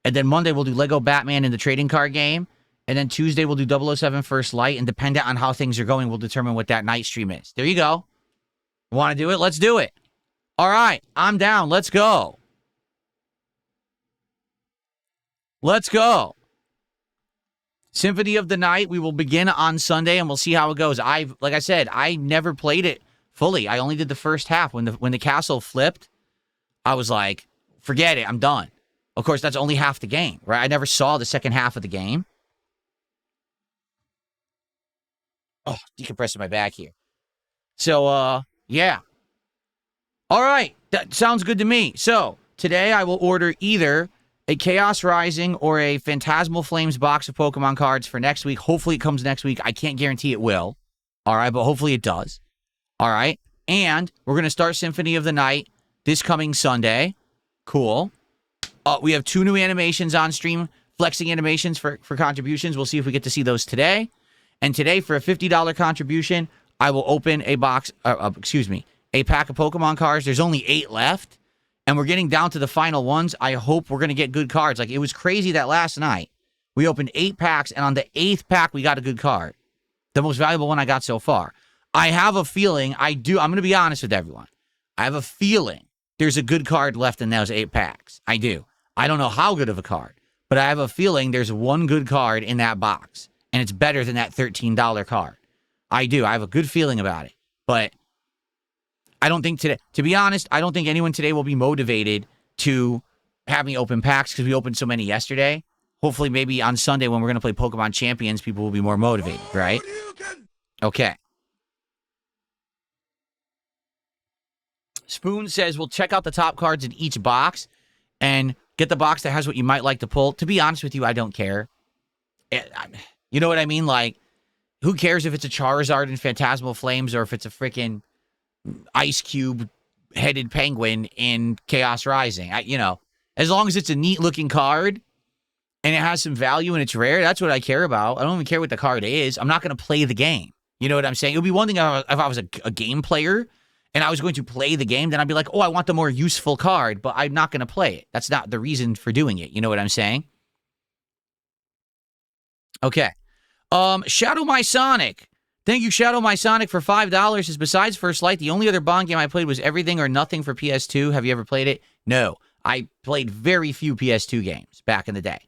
And then Monday, we'll do Lego Batman in the trading card game. And then Tuesday, we'll do 007 First Light, and dependent on how things are going, we'll determine what that night stream is. There you go. Want to do it? Let's do it. All right, I'm down. Let's go. Let's go. Symphony of the Night. We will begin on Sunday, and we'll see how it goes. Like I said, I never played it fully. I only did the first half. When the castle flipped, I was like, forget it. I'm done. Of course, that's only half the game, right? I never saw the second half of the game. Oh, decompressing my back here. So, yeah. All right. That sounds good to me. So, today I will order either a Chaos Rising or a Phantasmal Flames box of Pokemon cards for next week. Hopefully it comes next week. I can't guarantee it will. All right, but hopefully it does. All right. And we're going to start Symphony of the Night this coming Sunday. Cool. We have 2 new animations on stream, flexing animations for contributions. We'll see if we get to see those today. And today, for a $50 contribution, I will open a box, a pack of Pokemon cards. There's only 8 left, and we're getting down to the final ones. I hope we're going to get good cards. Like, it was crazy that last night we opened 8 packs, and on the 8th pack, we got a good card. The most valuable one I got so far. I have a feeling, I'm going to be honest with everyone. I have a feeling there's a good card left in those 8 packs. I do. I don't know how good of a card, but I have a feeling there's one good card in that box, and it's better than that $13 card. I do. I have a good feeling about it, but I don't think today, to be honest, I don't think anyone today will be motivated to have me open packs because we opened so many yesterday. Hopefully, maybe on Sunday when we're going to play Pokemon Champions, people will be more motivated, right? Okay. Spoon says, we'll check out the top cards in each box and get the box that has what you might like to pull. To be honest with you, I don't care. You know what I mean? Like, who cares if it's a Charizard in Phantasmal Flames or if it's a freaking Ice Cube-headed penguin in Chaos Rising? As long as it's a neat-looking card and it has some value and it's rare, that's what I care about. I don't even care what the card is. I'm not going to play the game. You know what I'm saying? It would be one thing if I was a game player and I was going to play the game, then I'd be like, oh, I want the more useful card, but I'm not going to play it. That's not the reason for doing it. You know what I'm saying? Okay. Shadow My Sonic. Thank you, Shadow My Sonic, for $5. Is besides First Light, the only other Bond game I played was Everything or Nothing for PS2. Have you ever played it? No. I played very few PS2 games back in the day.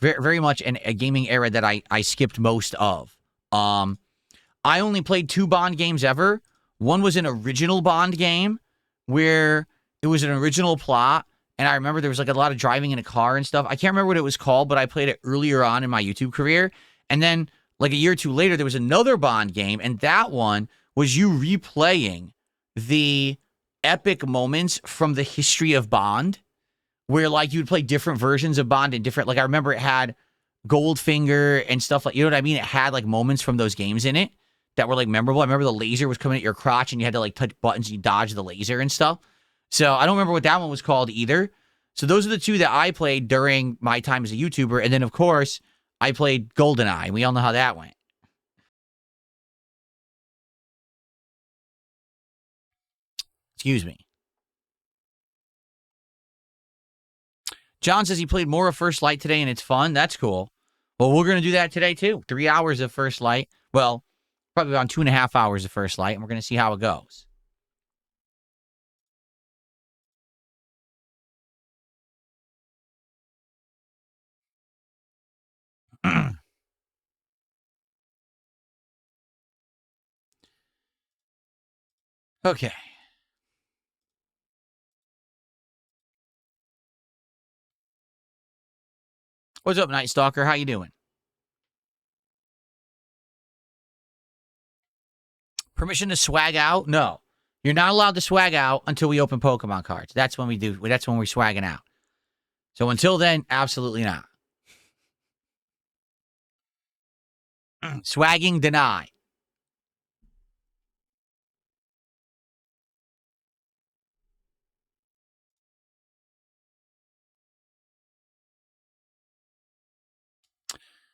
Very, very much a gaming era that I skipped most of. I only played 2 Bond games ever. One was an original Bond game where it was an original plot. And I remember there was like a lot of driving in a car and stuff. I can't remember what it was called, but I played it earlier on in my YouTube career. And then like a year or 2 later, there was another Bond game. And that one was you replaying the epic moments from the history of Bond, where like you'd play different versions of Bond and different, like I remember it had Goldfinger and stuff like, you know what I mean? It had like moments from those games in it that were like memorable. I remember the laser was coming at your crotch and you had to like touch buttons and you dodge the laser and stuff. So I don't remember what that one was called either. So those are the 2 that I played during my time as a YouTuber. And then, of course, I played GoldenEye. We all know how that went. Excuse me. John says he played more of First Light today and it's fun. That's cool. Well, we're going to do that today too. 3 hours of First Light. Well, probably around 2.5 hours of First Light. And we're going to see how it goes. Okay. What's up, Night Stalker? How you doing? Permission to swag out? No. You're not allowed to swag out until we open Pokemon cards. That's when we do. That's when we're swagging out. So until then, absolutely not. Swagging denied.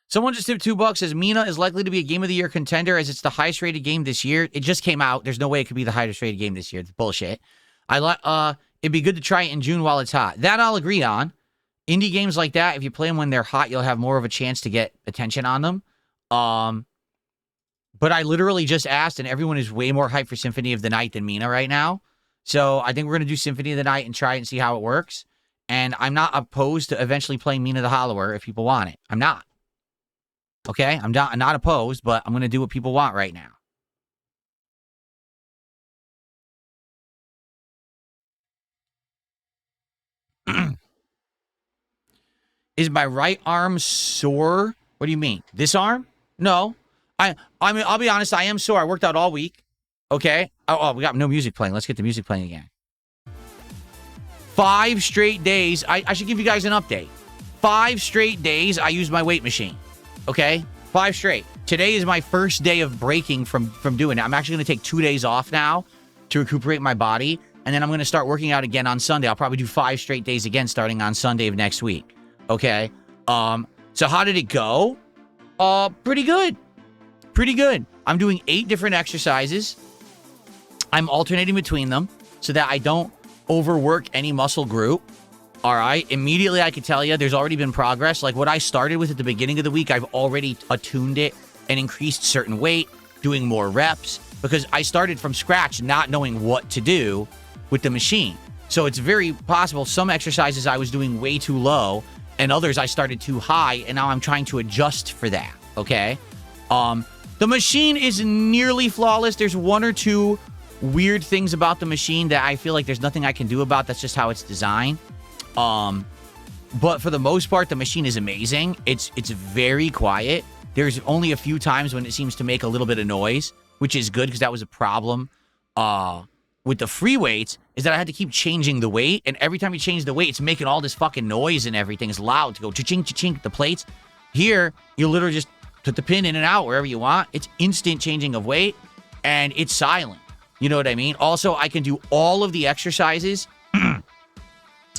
Someone just tipped $2. Says Mina is likely to be a Game of the Year contender as it's the highest rated game this year. It just came out. There's no way it could be the highest rated game this year. It's bullshit. It'd be good to try it in June while it's hot. That I'll agree on. Indie games like that, if you play them when they're hot, you'll have more of a chance to get attention on them. But I literally just asked, and everyone is way more hyped for Symphony of the Night than Mina right now. So I think we're going to do Symphony of the Night and try it and see how it works. And I'm not opposed to eventually playing Mina the Hollower if people want it. I'm not. Okay? I'm not opposed, but I'm going to do what people want right now. Is my right arm sore? What do you mean? This arm? No. I mean, I'll be honest, I am sore. I worked out all week. Okay? Oh, we got no music playing. Let's get the music playing again. 5 straight days. I should give you guys an update. 5 straight days I used my weight machine. Okay? 5 straight. Today is my first day of breaking from doing it. I'm actually going to take 2 days off now to recuperate my body. And then I'm going to start working out again on Sunday. I'll probably do 5 straight days again starting on Sunday of next week. Okay? So how did it go? Pretty good. Pretty good. I'm doing 8 different exercises. I'm alternating between them so that I don't overwork any muscle group. All right. Immediately, I can tell you there's already been progress. Like what I started with at the beginning of the week, I've already attuned it and increased certain weight, doing more reps because I started from scratch not knowing what to do with the machine. So it's very possible some exercises I was doing way too low and others I started too high, and now I'm trying to adjust for that. Okay. The machine is nearly flawless. There's 1 or 2 weird things about the machine that I feel like there's nothing I can do about. That's just how it's designed. But for the most part, the machine is amazing. It's very quiet. There's only a few times when it seems to make a little bit of noise, which is good because that was a problem with the free weights, is that I had to keep changing the weight, and every time you change the weight, it's making all this fucking noise and everything. It's loud to go cha-ching, cha-ching, the plates. Here, you literally just put the pin in and out wherever you want. It's instant changing of weight, and it's silent. You know what I mean? Also, I can do all of the exercises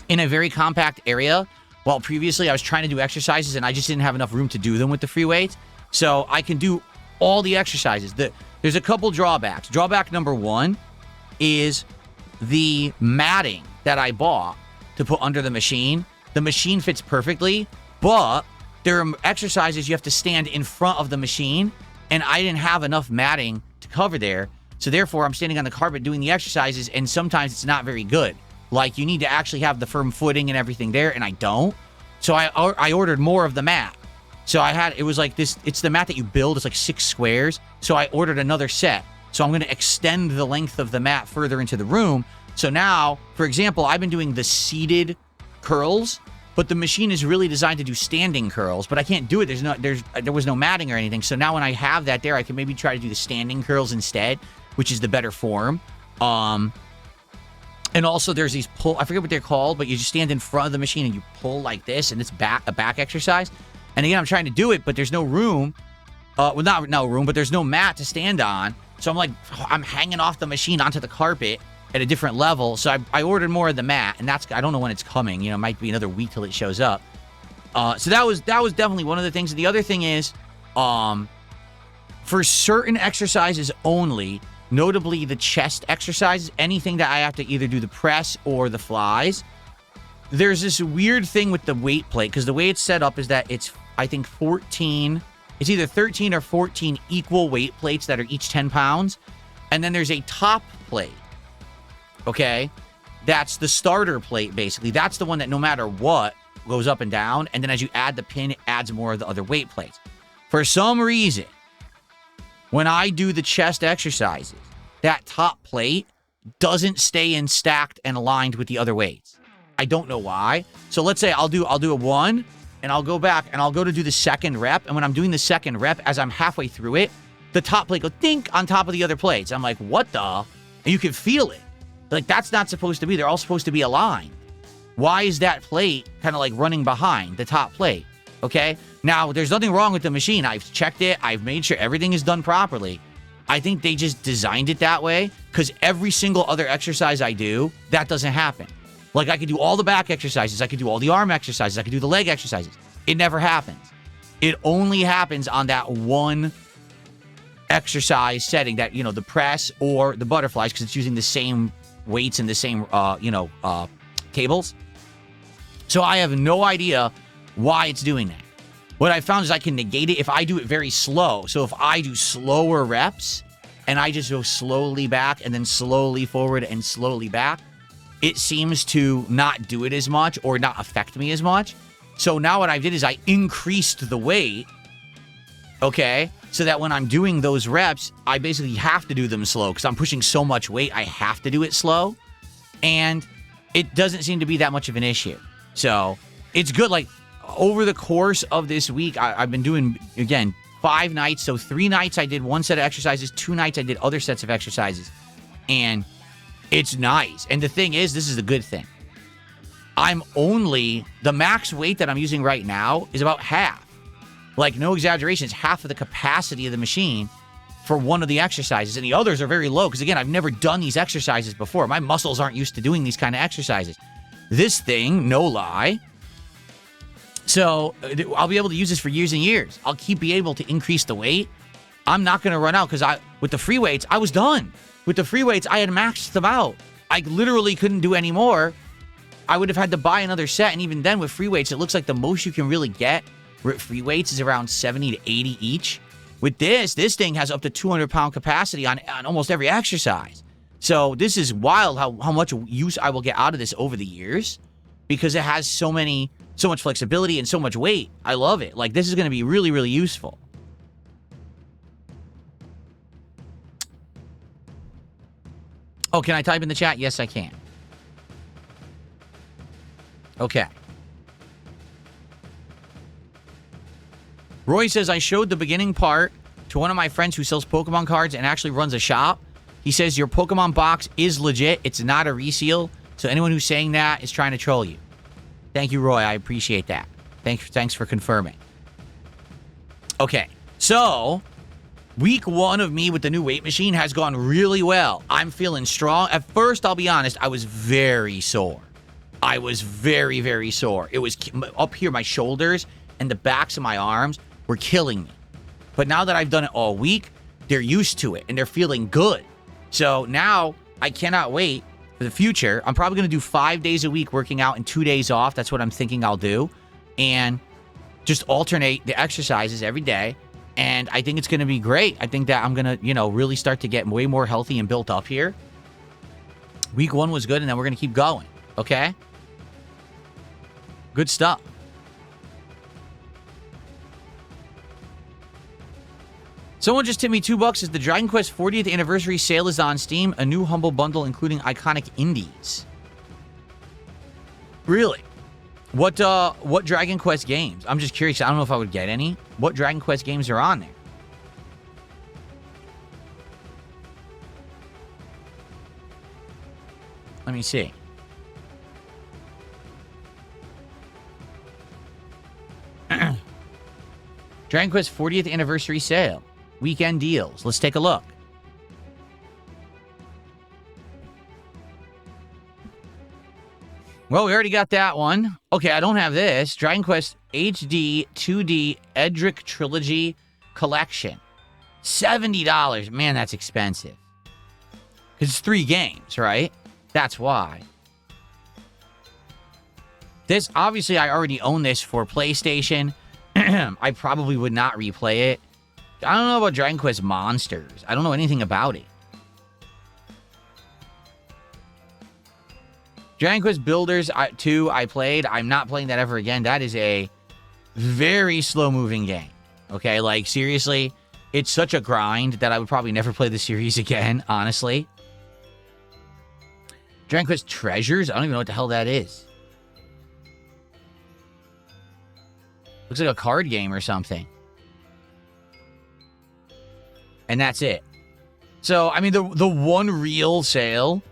in a very compact area, while previously I was trying to do exercises and I just didn't have enough room to do them with the free weights. So I can do all the exercises. There's a couple drawbacks. Drawback number 1 is the matting that I bought to put under the machine. The machine fits perfectly, but there are exercises you have to stand in front of the machine, and I didn't have enough matting to cover there. So therefore, I'm standing on the carpet doing the exercises, and sometimes it's not very good. Like, you need to actually have the firm footing and everything there, and I don't. So I ordered more of the mat. So it was like this, it's the mat that you build. It's like 6 squares. So I ordered another set. So I'm going to extend the length of the mat further into the room. So now, for example, I've been doing the seated curls, but the machine is really designed to do standing curls, but I can't do it. There was no matting or anything. So now when I have that there, I can maybe try to do the standing curls instead, which is the better form. And also there's these pull, I forget what they're called, but you just stand in front of the machine and you pull like this, and it's a back exercise. And again, I'm trying to do it, but there's no room. Well, not no room, but there's no mat to stand on. So I'm like, I'm hanging off the machine onto the carpet at a different level. So I ordered more of the mat, and I don't know when it's coming. You know, it might be another week till it shows up. So that was definitely one of the things. And the other thing is, for certain exercises only, notably the chest exercises, anything that I have to either do the press or the flies, there's this weird thing with the weight plate, because the way it's set up is that it's, I think, 14... It's either 13 or 14 equal weight plates that are each 10 pounds. And then there's a top plate. Okay? That's the starter plate, basically. That's the one that no matter what goes up and down. And then as you add the pin, it adds more of the other weight plates. For some reason, when I do the chest exercises, that top plate doesn't stay in stacked and aligned with the other weights. I don't know why. So let's say I'll do a 1. And I'll go back and I'll go to do the second rep. And when I'm doing the second rep, as I'm halfway through it, the top plate goes dink on top of the other plates. I'm like, what the? And you can feel it. Like, that's not supposed to be. They're all supposed to be aligned. Why is that plate kind of like running behind the top plate? Okay? Now, there's nothing wrong with the machine. I've checked it. I've made sure everything is done properly. I think they just designed it that way because every single other exercise I do, that doesn't happen. Like, I could do all the back exercises. I could do all the arm exercises. I could do the leg exercises. It never happens. It only happens on that one exercise setting that, you know, the press or the butterflies, because it's using the same weights and the same, cables. So I have no idea why it's doing that. What I found is I can negate it if I do it very slow. So if I do slower reps and I just go slowly back and then slowly forward and slowly back, it seems to not do it as much or not affect me as much. So now what I did is I increased the weight, okay, so that when I'm doing those reps, I basically have to do them slow because I'm pushing so much weight, I have to do it slow. And it doesn't seem to be that much of an issue. So it's good. Like, over the course of this week, I've been doing, again, 5 nights. So 3 nights I did one set of exercises, 2 nights I did other sets of exercises. And it's nice. And the thing is, this is a good thing. The max weight that I'm using right now is about half. Like, no exaggeration, it's half of the capacity of the machine for one of the exercises. And the others are very low because, again, I've never done these exercises before. My muscles aren't used to doing these kind of exercises. This thing, no lie. So I'll be able to use this for years and years. I'll be able to increase the weight. I'm not going to run out because with the free weights, I was done. With the free weights, I had maxed them out. I literally couldn't do any more. I would have had to buy another set. And even then, with free weights, it looks like the most you can really get with free weights is around 70 to 80 each. With this thing has up to 200-pound capacity on almost every exercise. So this is wild how much use I will get out of this over the years because it has so much flexibility and so much weight. I love it. Like, this is going to be really, really useful. Oh, can I type in the chat? Yes, I can. Okay. Roy says, I showed the beginning part to one of my friends who sells Pokemon cards and actually runs a shop. He says, your Pokemon box is legit. It's not a reseal. So anyone who's saying that is trying to troll you. Thank you, Roy. I appreciate that. Thanks for confirming. Okay. So, week 1 of me with the new weight machine has gone really well. I'm feeling strong. At first, I'll be honest, I was very sore. I was very, very sore. It was up here, my shoulders and the backs of my arms were killing me. But now that I've done it all week, they're used to it and they're feeling good. So now I cannot wait for the future. I'm probably going to do 5 days a week working out and 2 days off. That's what I'm thinking I'll do. And just alternate the exercises every day. And I think it's going to be great. I think that I'm going to, really start to get way more healthy and built up here. Week 1 was good, and then we're going to keep going. Okay? Good stuff. Someone just tipped me $2 as the Dragon Quest 40th anniversary sale is on Steam. A new Humble Bundle including iconic indies. Really? What Dragon Quest games? I'm just curious. I don't know if I would get any. What Dragon Quest games are on there? Let me see. Dragon Quest 40th anniversary sale. Weekend deals. Let's take a look. Well, we already got that one. Okay, I don't have this. Dragon Quest HD 2D Edric Trilogy Collection. $70. Man, that's expensive. Because it's 3 games, right? That's why. This, obviously, I already own this for PlayStation. I probably would not replay it. I don't know about Dragon Quest Monsters. I don't know anything about it. Dragon Quest Builders 2, I played. I'm not playing that ever again. That is a very slow-moving game. Okay, like, seriously, it's such a grind that I would probably never play the series again, honestly. Dragon Quest Treasures? I don't even know what the hell that is. Looks like a card game or something. And that's it. So, I mean, the one real sale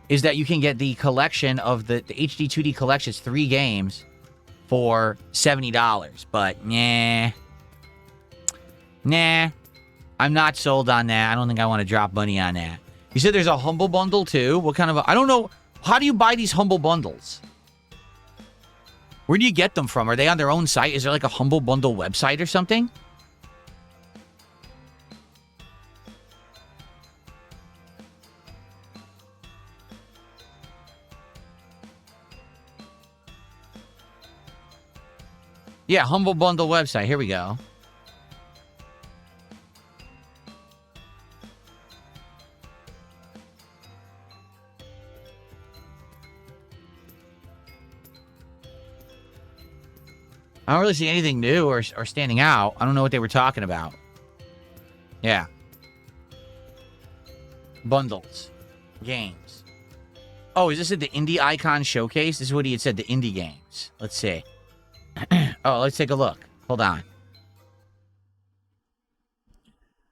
is that you can get the collection of the HD 2D collection. It's 3 games for $70. But, nah. I'm not sold on that. I don't think I want to drop money on that. You said there's a Humble Bundle, too? What kind of I don't know. How do you buy these Humble Bundles? Where do you get them from? Are they on their own site? Is there like a Humble Bundle website or something? Yeah, Humble Bundle website. Here we go. I don't really see anything new or standing out. I don't know what they were talking about. Yeah. Bundles. Games. Oh, is this at the Indie Icon Showcase? This is what he had said, the indie games. Let's see. Oh, let's take a look. Hold on.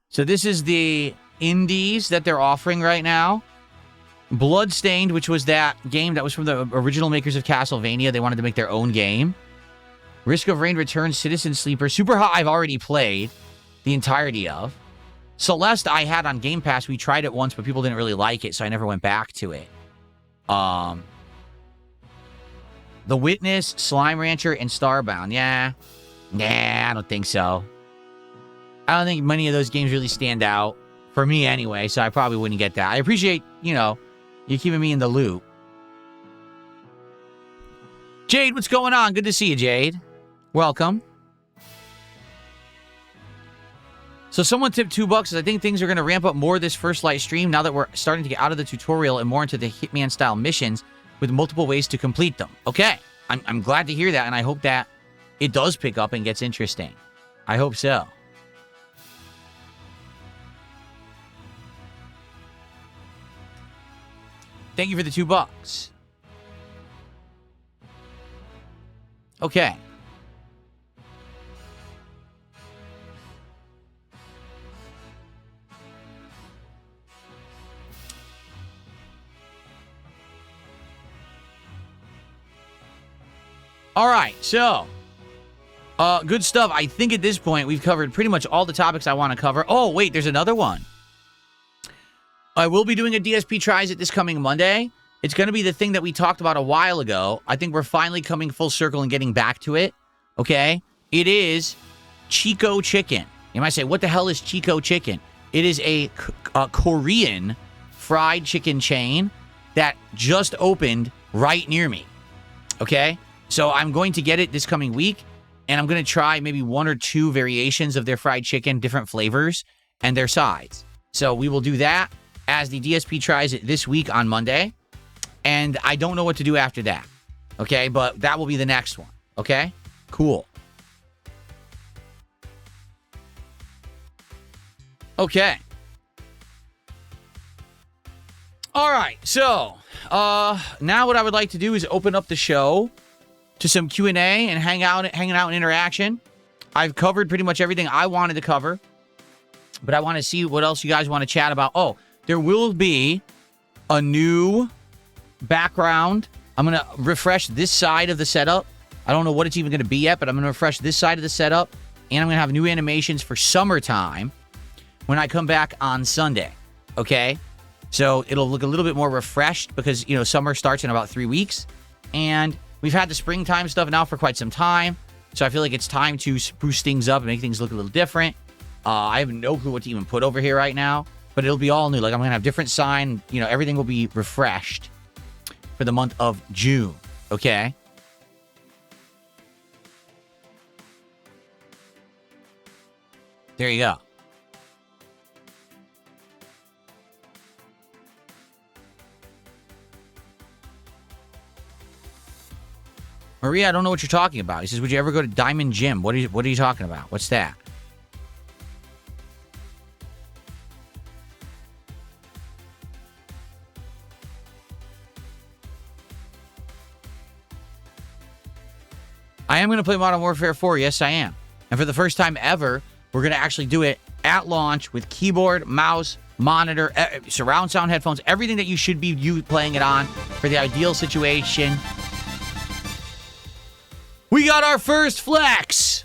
So this is the indies that they're offering right now. Bloodstained, which was that game that was from the original makers of Castlevania. They wanted to make their own game. Risk of Rain Returns, Citizen Sleeper. Super Hot I've already played the entirety of. Celeste I had on Game Pass. We tried it once, but people didn't really like it, so I never went back to it. The Witness, Slime Rancher, and Starbound. Yeah. Nah, I don't think so. I don't think many of those games really stand out. For me anyway, so I probably wouldn't get that. I appreciate, you keeping me in the loop. Jade, what's going on? Good to see you, Jade. Welcome. So someone tipped $2. I think things are going to ramp up more this first light stream now that we're starting to get out of the tutorial and more into the Hitman-style missions with multiple ways to complete them. Okay. I'm glad to hear that, and I hope that it does pick up and gets interesting. I hope so. Thank you for the $2. Okay. All right, so good stuff. I think at this point we've covered pretty much all the topics I want to cover. Oh, wait, there's another one. I will be doing a DSP Tries It this coming Monday. It's going to be the thing that we talked about a while ago. I think we're finally coming full circle and getting back to it. Okay? It is Chico Chicken. You might say, what the hell is Chico Chicken? It is a Korean fried chicken chain that just opened right near me. Okay? So I'm going to get it this coming week, and I'm going to try maybe 1 or 2 variations of their fried chicken, different flavors, and their sides. So we will do that as the DSP Tries It this week on Monday. And I don't know what to do after that. Okay? But that will be the next one. Okay? Cool. Okay. All right. So, now what I would like to do is open up the show to some Q&A and hanging out and interaction. I've covered pretty much everything I wanted to cover. But I want to see what else you guys want to chat about. Oh, there will be a new background. I'm going to refresh this side of the setup. I don't know what it's even going to be yet, but I'm going to refresh this side of the setup. And I'm going to have new animations for summertime when I come back on Sunday. Okay? So it'll look a little bit more refreshed because, summer starts in about 3 weeks. And we've had the springtime stuff now for quite some time. So I feel like it's time to spruce things up and make things look a little different. I have no clue what to even put over here right now. But it'll be all new. Like, I'm going to have different sign. Everything will be refreshed for the month of June. Okay? There you go. Maria, I don't know what you're talking about. He says, would you ever go to Diamond Gym? What are you talking about? What's that? I am going to play Modern Warfare 4. Yes, I am. And for the first time ever, we're going to actually do it at launch with keyboard, mouse, monitor, surround sound headphones, everything that you should be playing it on for the ideal situation. We got our first flex.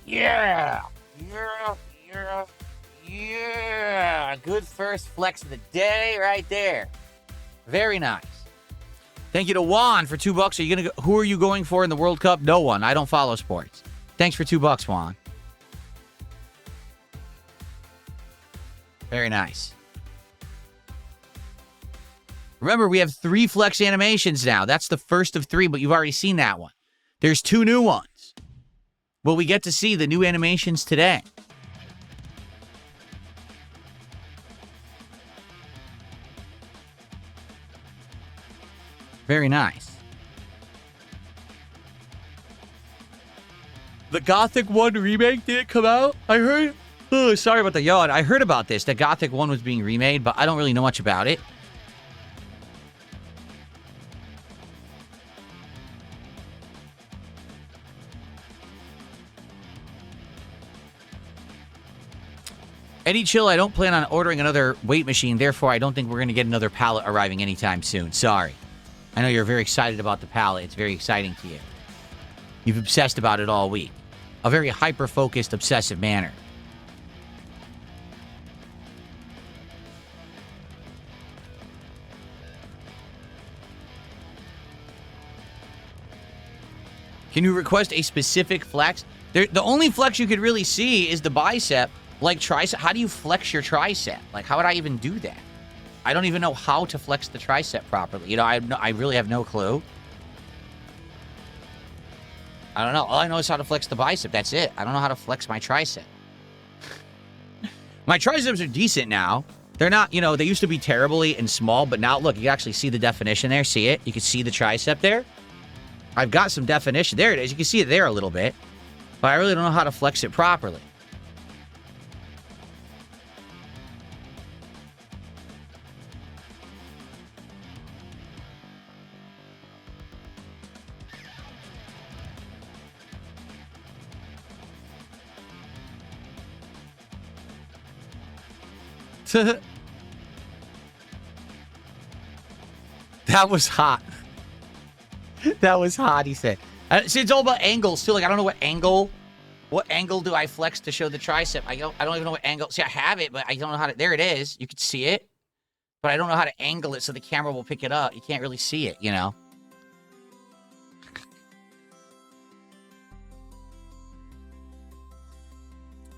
Yeah. Good first flex of the day right there. Very nice. Thank you to Juan for $2. Are you gonna go, who are you going for in the World Cup? No one. I don't follow sports. Thanks for $2, Juan. Very nice. Remember, we have 3 flex animations now. That's the first of 3, but you've already seen that one. There's 2 new ones. Will we get to see the new animations today? Very nice. The Gothic 1 remake didn't come out? I heard... Oh, sorry about the yawn. I heard about this. The Gothic 1 was being remade, but I don't really know much about it. Eddie Chill, I don't plan on ordering another weight machine. Therefore, I don't think we're going to get another pallet arriving anytime soon. Sorry. I know you're very excited about the pallet. It's very exciting to you. You've obsessed about it all week. A very hyper-focused, obsessive manner. Can you request a specific flex? The only flex you could really see is the bicep. Like tricep. How do you flex your tricep? Like, how would I even do that? I don't even know how to flex the tricep properly. You know, I really have no clue. I don't know. All I know is how to flex the bicep. That's it. I don't know how to flex my tricep. My triceps are decent now. They're not, you know, they used to be terribly and small, but now, look, you can actually see the definition there. See it? You can see the tricep there. I've got some definition. There it is. You can see it there a little bit. But I really don't know how to flex it properly. That was hot. That was hot, he said. See, it's all about angles, too. Like, I don't know what angle do I flex to show the tricep. I don't even know what angle. See, I have it, but I don't know how to. There it is. You can see it. But I don't know how to angle it so the camera will pick it up. You can't really see it, you know?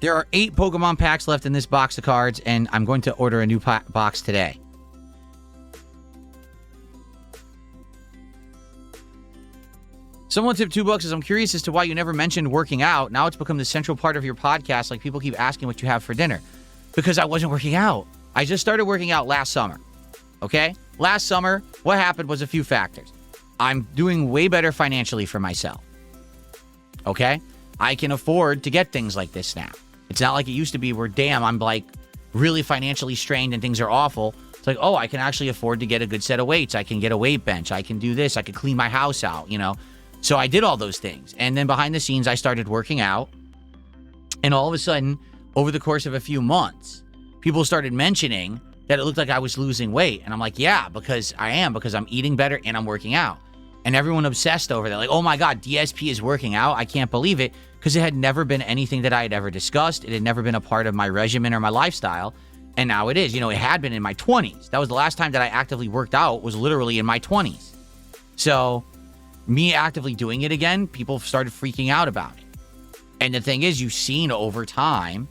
There are 8 Pokemon packs left in this box of cards, and I'm going to order a new box today. Someone tipped $2 as I'm curious as to why you never mentioned working out. Now it's become the central part of your podcast. Like, people keep asking what you have for dinner. Because I wasn't working out. I just started working out last summer. Okay? Last summer, what happened was a few factors. I'm doing way better financially for myself. Okay? I can afford to get things like this now. It's not like it used to be where, damn, I'm like really financially strained and things are awful. It's like, oh, I can actually afford to get a good set of weights. I can get a weight bench. I can do this. I can clean my house out, you know? So I did all those things. And then behind the scenes, I started working out. And all of a sudden, over the course of a few months, people started mentioning that it looked like I was losing weight. And I'm like, yeah, because I am, because I'm eating better and I'm working out. And everyone obsessed over that. Like, oh my God, DSP is working out. I can't believe it. Because it had never been anything that I had ever discussed. It had never been a part of my regimen or my lifestyle. And now it is. You know, it had been in my 20s. That was the last time that I actively worked out, was literally in my 20s. So me actively doing it again, people started freaking out about it. And the thing is, you've seen over time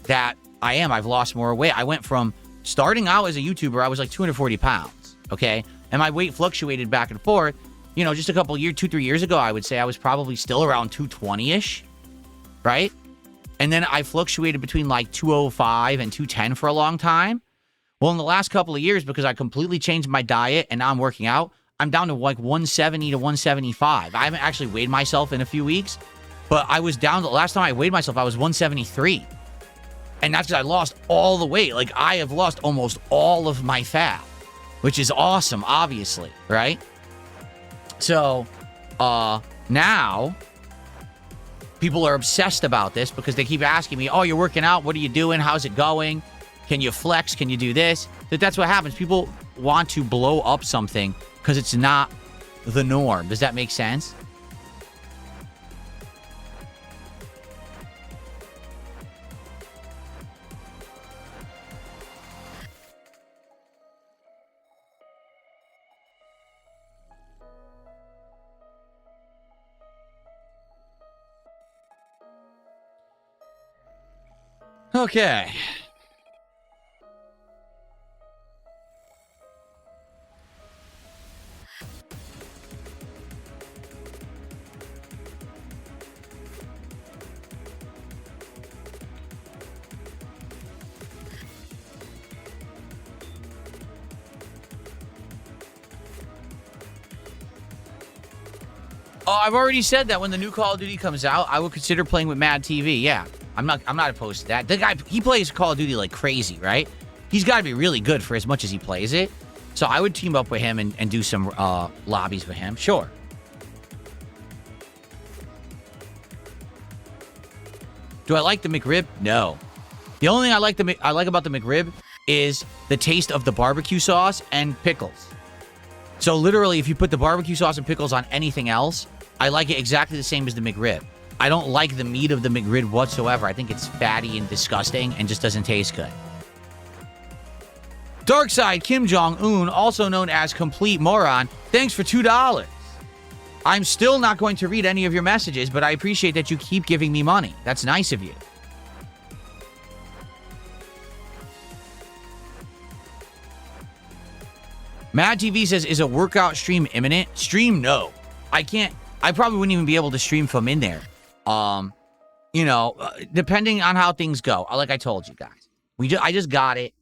that I've lost more weight. I went from starting out as a YouTuber, I was like 240 pounds. Okay. And my weight fluctuated back and forth. You know, just a couple years, 2-3 years ago, I would say I was probably still around 220-ish, right? And then I fluctuated between like 205 and 210 for a long time. Well, in the last couple of years, because I completely changed my diet and now I'm working out, I'm down to like 170 to 175. I haven't actually weighed myself in a few weeks, but I was down to, last time I weighed myself, I was 173. And that's because I lost all the weight. Like, I have lost almost all of my fat, which is awesome, obviously, right? So, now people are obsessed about this because they keep asking me, oh, you're working out. What are you doing? How's it going? Can you flex? Can you do this? That's what happens. People want to blow up something because it's not the norm. Does that make sense? Okay. Oh, I've already said that when the new Call of Duty comes out, I will consider playing with Mad TV. Yeah, I'm not opposed to that. The guy, he plays Call of Duty like crazy, right? He's got to be really good for as much as he plays it. So I would team up with him and do some lobbies with him. Sure. Do I like the McRib? No. The only thing I like about the McRib is the taste of the barbecue sauce and pickles. So literally, if you put the barbecue sauce and pickles on anything else, I like it exactly the same as the McRib. I don't like the meat of the McRib whatsoever. I think it's fatty and disgusting and just doesn't taste good. Darkside Kim Jong-un, also known as Complete Moron, thanks for $2. I'm still not going to read any of your messages, but I appreciate that you keep giving me money. That's nice of you. Mad TV says, is a workout stream imminent? Stream? No. I can't. I probably wouldn't even be able to stream from in there. Depending on how things go. Like I told you guys. I just got it.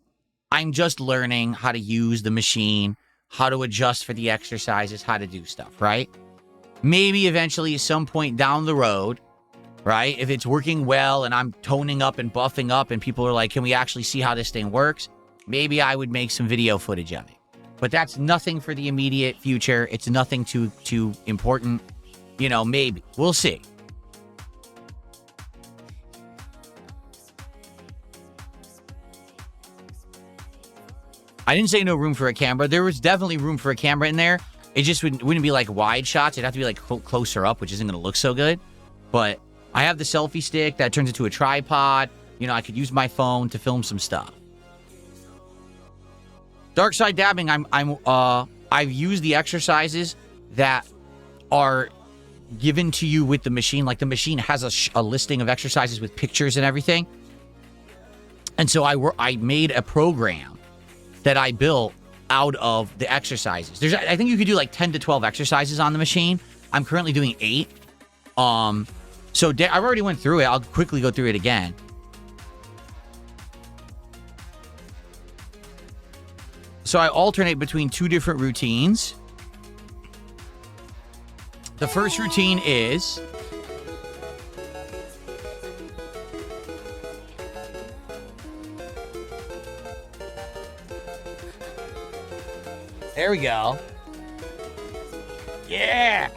I'm just learning how to use the machine, how to adjust for the exercises, how to do stuff, right? Maybe eventually at some point down the road, right? If it's working well and I'm toning up and buffing up and people are like, can we actually see how this thing works? Maybe I would make some video footage of it. But that's nothing for the immediate future. It's nothing too important. Maybe. We'll see. I didn't say no room for a camera. There was definitely room for a camera in there. It just wouldn't be like wide shots. It'd have to be like closer up, which isn't going to look so good. But I have the selfie stick that turns into a tripod. I could use my phone to film some stuff. Darkside Dabbing, I've used the exercises that are given to you with the machine. Like the machine has a listing of exercises with pictures and everything. And so I made a program that I built out of the exercises. I think you could do like 10 to 12 exercises on the machine. I'm currently doing 8. So I've already went through it. I'll quickly go through it again. So I alternate between 2 different routines. The first routine is there we go. Yeah.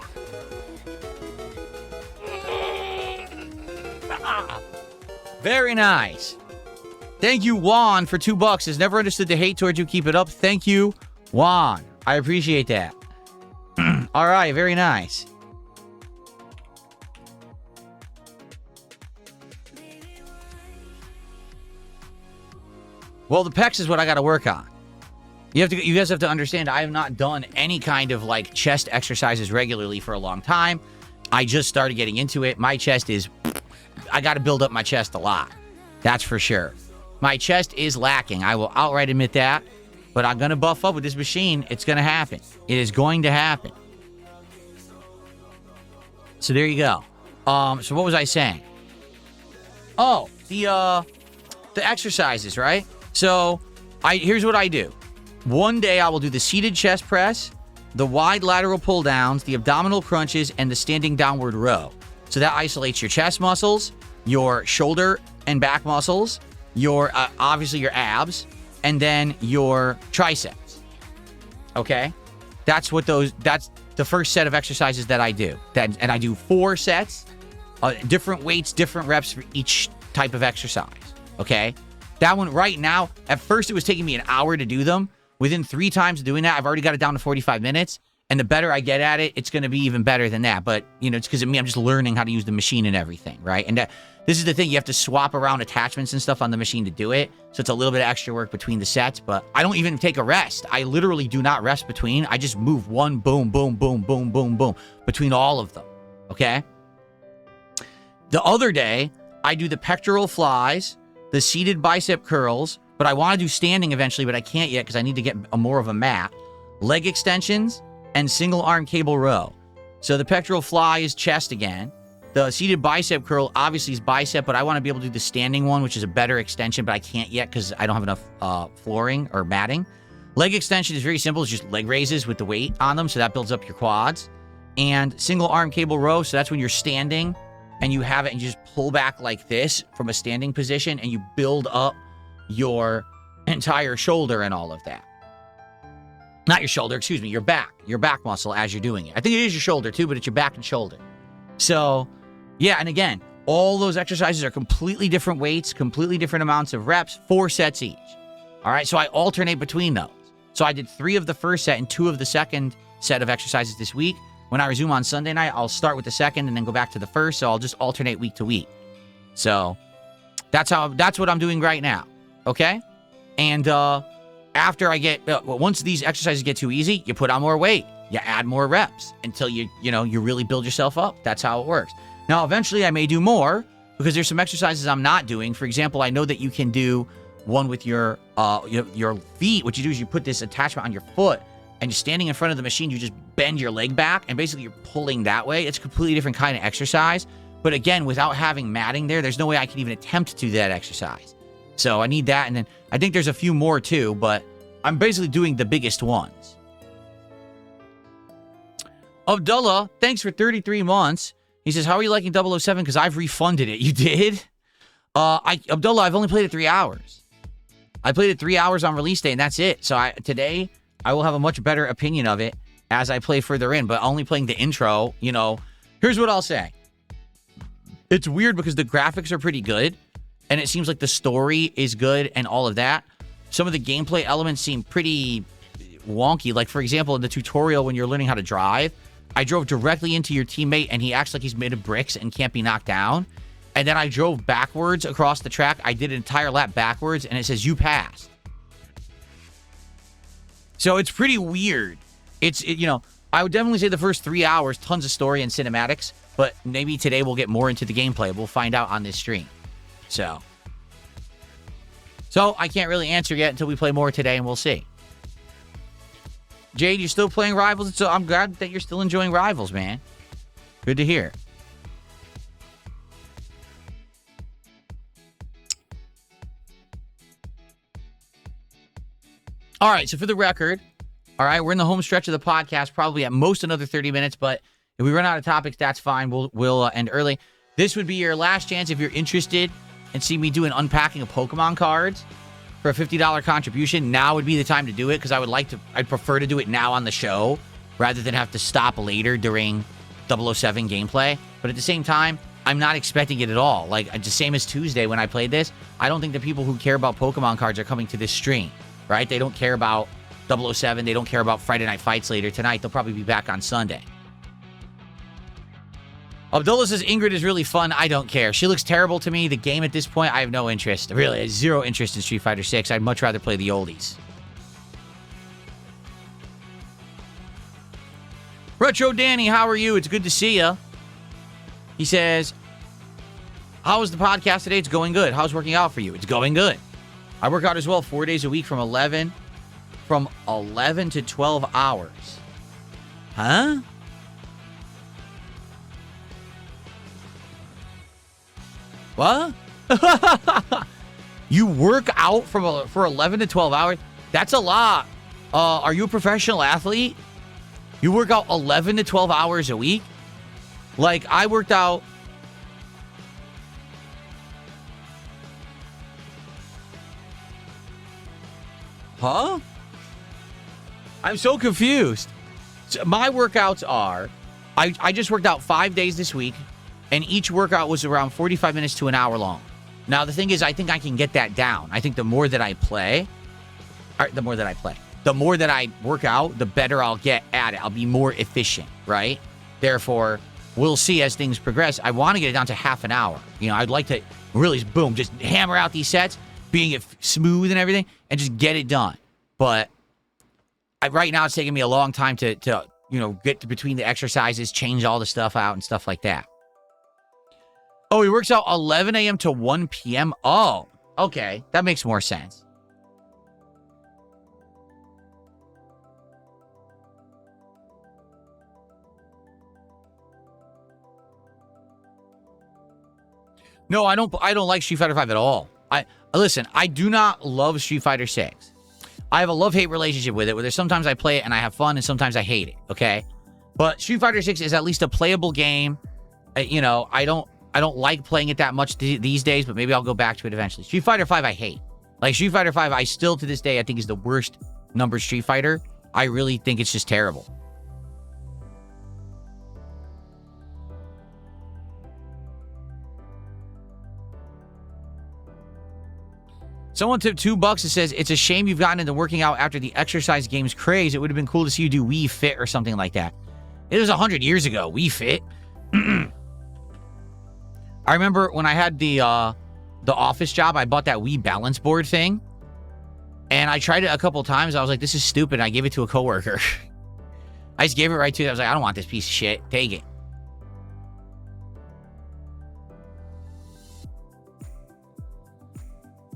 Very nice. Thank you, Juan, for $2. Has never understood the hate towards you. Keep it up. Thank you, Juan. I appreciate that. All right, very nice. Well, the pecs is what I got to work on. You guys have to understand, I have not done any kind of like chest exercises regularly for a long time. I just started getting into it. My chest is, I got to build up my chest a lot. That's for sure. My chest is lacking. I will outright admit that. But I'm going to buff up with this machine. It's going to happen. It is going to happen. So there you go. So what was I saying? Oh, the exercises, right? So here's what I do. One day I will do the seated chest press, the wide lateral pull downs, the abdominal crunches, and the standing downward row. So that isolates your chest muscles, your shoulder and back muscles, your obviously your abs, and then your triceps. Okay? That's the first set of exercises that I do. And I do 4 sets, different weights, different reps for each type of exercise. Okay? That one right now, at first it was taking me an hour to do them. Within 3 times of doing that, I've already got it down to 45 minutes. And the better I get at it, it's going to be even better than that. But, it's because of me. I'm just learning how to use the machine and everything, right? And this is the thing. You have to swap around attachments and stuff on the machine to do it. So it's a little bit of extra work between the sets. But I don't even take a rest. I literally do not rest between. I just move one, boom, boom, boom, boom, boom, boom, between all of them, okay? The other day, I do the pectoral flies, the seated bicep curls, but I want to do standing eventually, but I can't yet because I need to get more of a mat. Leg extensions and single arm cable row. So the pectoral fly is chest again. The seated bicep curl obviously is bicep, but I want to be able to do the standing one, which is a better extension, but I can't yet because I don't have enough flooring or matting. Leg extension is very simple. It's just leg raises with the weight on them, so that builds up your quads. and single arm cable row. So that's when you're standing and you have it and you just pull back like this from a standing position and you build up your entire shoulder and all of that. Not your shoulder, excuse me, your back muscle as you're doing it. I think it is your shoulder too, but it's your back and shoulder. So yeah, and again, all those exercises are completely different weights, completely different amounts of reps, 4 sets each. All right, so I alternate between those. So I did 3 of the first set and 2 of the second set of exercises this week. When I resume on Sunday night, I'll start with the second and then go back to the first. So I'll just alternate week to week. So that's what I'm doing right now. Okay. And after I get, once these exercises get too easy, you put on more weight, you add more reps until you really build yourself up. That's how it works. Now, eventually I may do more because there's some exercises I'm not doing. For example, I know that you can do one with your feet. What you do is you put this attachment on your foot and you're standing in front of the machine, you just bend your leg back, and basically you're pulling that way. It's a completely different kind of exercise. But again, without having matting there's no way I can even attempt to do that exercise. So I need that, and then I think there's a few more too, but I'm basically doing the biggest ones. Abdullah, thanks for 33 months. He says, how are you liking 007? Because I've refunded it. You did? Abdullah, I've only played it 3 hours. I played it 3 hours on release day, and that's it. So today, I will have a much better opinion of it as I play further in, but only playing the intro, here's what I'll say. It's weird because the graphics are pretty good, and it seems like the story is good and all of that. Some of the gameplay elements seem pretty wonky. Like, for example, in the tutorial when you're learning how to drive, I drove directly into your teammate, and he acts like he's made of bricks and can't be knocked down. And then I drove backwards across the track. I did an entire lap backwards, and it says, you passed. So it's pretty weird. I would definitely say the first 3 hours, tons of story and cinematics, but maybe today we'll get more into the gameplay. We'll find out on this stream. So I can't really answer yet until we play more today, and we'll see. Jade, you're still playing Rivals? So I'm glad that you're still enjoying Rivals, man. Good to hear. All right, so for the record, all right, we're in the home stretch of the podcast, probably at most another 30 minutes, but if we run out of topics, that's fine. We'll end early. This would be your last chance if you're interested in seeing me do an unpacking of Pokemon cards for a $50 contribution. Now would be the time to do it because I'd prefer to do it now on the show rather than have to stop later during 007 gameplay. But at the same time, I'm not expecting it at all. Like, the same as Tuesday when I played this, I don't think the people who care about Pokemon cards are coming to this stream. Right? They don't care about 007. They don't care about Friday Night Fights later tonight. They'll probably be back on Sunday. Abdullah says, Ingrid is really fun. I don't care. She looks terrible to me. The game at this point, I have no interest. Really, I have zero interest in Street Fighter 6. I'd much rather play the oldies. Retro Danny, how are you? It's good to see you. He says, how was the podcast today? It's going good. How's working out for you? It's going good. I work out as well 4 days a week from 11 to 12 hours. Huh? What? You work out for 11 to 12 hours? That's a lot. Are you a professional athlete? You work out 11 to 12 hours a week? Like, I worked out... Huh? I'm so confused. So my workouts are, I just worked out 5 days this week, and each workout was around 45 minutes to an hour long. Now, the thing is, I think I can get that down. I think the more that I work out, the better I'll get at it. I'll be more efficient, right? Therefore, we'll see as things progress. I want to get it down to half an hour. I'd like to really, boom, just hammer out these sets, being it smooth and everything, and just get it done. But right now, it's taking me a long time to get between the exercises, change all the stuff out and stuff like that. Oh, he works out 11 a.m. to 1 p.m. Oh, okay. That makes more sense. No, I don't like Street Fighter 5 at all. Listen, I do not love Street Fighter 6. I have a love-hate relationship with it, where there's sometimes I play it and I have fun, and sometimes I hate it, okay? But Street Fighter 6 is at least a playable game. You know, I don't like playing it that much these days, but maybe I'll go back to it eventually. Street Fighter 5 I hate. Like Street Fighter 5 I still to this day I think is the worst numbered Street Fighter. I really think it's just terrible. Someone tipped $2. It says, it's a shame you've gotten into working out after the exercise games craze. It would have been cool to see you do Wii Fit or something like that. It was 100 years ago, Wii Fit. I remember when I had the office job, I bought that Wii balance board thing. And I tried it a couple times. I was like, this is stupid. I gave it to a coworker. I just gave it right to him. I was like, I don't want this piece of shit. Take it.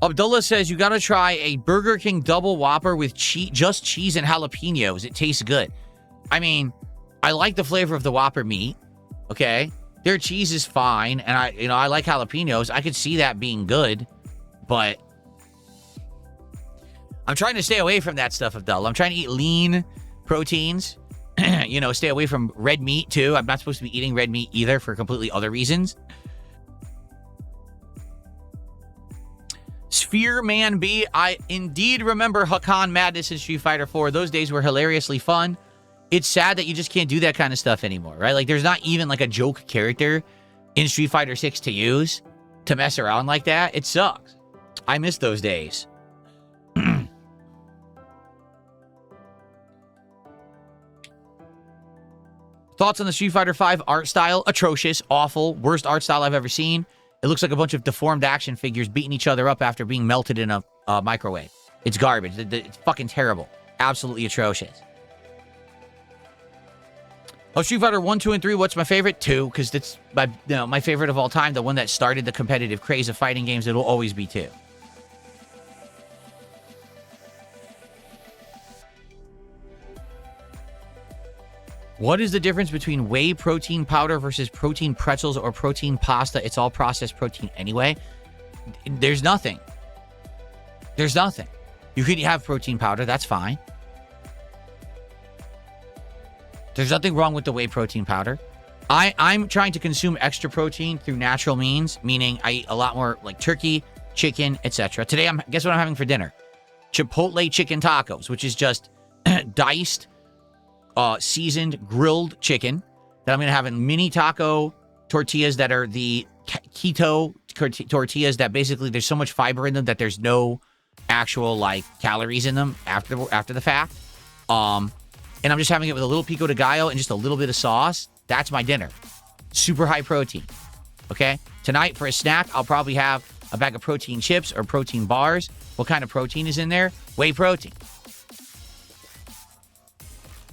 Abdullah says, you got to try a Burger King double Whopper with just cheese and jalapenos. It tastes good. I mean, I like the flavor of the Whopper meat. Okay. Their cheese is fine. And I like jalapenos. I could see that being good, but I'm trying to stay away from that stuff, Abdullah. I'm trying to eat lean proteins, stay away from red meat too. I'm not supposed to be eating red meat either for completely other reasons. Sphere Man B, I indeed remember Hakan Madness in Street Fighter 4. Those days were hilariously fun. It's sad that you just can't do that kind of stuff anymore, right? Like, there's not even, like, a joke character in Street Fighter 6 to use to mess around like that. It sucks. I miss those days. Thoughts on the Street Fighter 5 art style? Atrocious, awful, worst art style I've ever seen. It looks like a bunch of deformed action figures beating each other up after being melted in a microwave. It's garbage. It's fucking terrible. Absolutely atrocious. Oh, Street Fighter 1, 2, and 3, what's my favorite? 2, because that's my favorite of all time. The one that started the competitive craze of fighting games. It'll always be 2. What is the difference between whey protein powder versus protein pretzels or protein pasta? It's all processed protein anyway. There's nothing. There's nothing. You can have protein powder. That's fine. There's nothing wrong with the whey protein powder. I'm trying to consume extra protein through natural means, meaning I eat a lot more like turkey, chicken, etc. Today, guess what I'm having for dinner? Chipotle chicken tacos, which is just diced, seasoned grilled chicken that I'm going to have in mini taco tortillas that are the keto tortillas that basically there's so much fiber in them that there's no actual like calories in them after the fact. And I'm just having it with a little pico de gallo and just a little bit of sauce. That's my dinner. Super high protein. Okay? Tonight for a snack, I'll probably have a bag of protein chips or protein bars. What kind of protein is in there? Whey protein.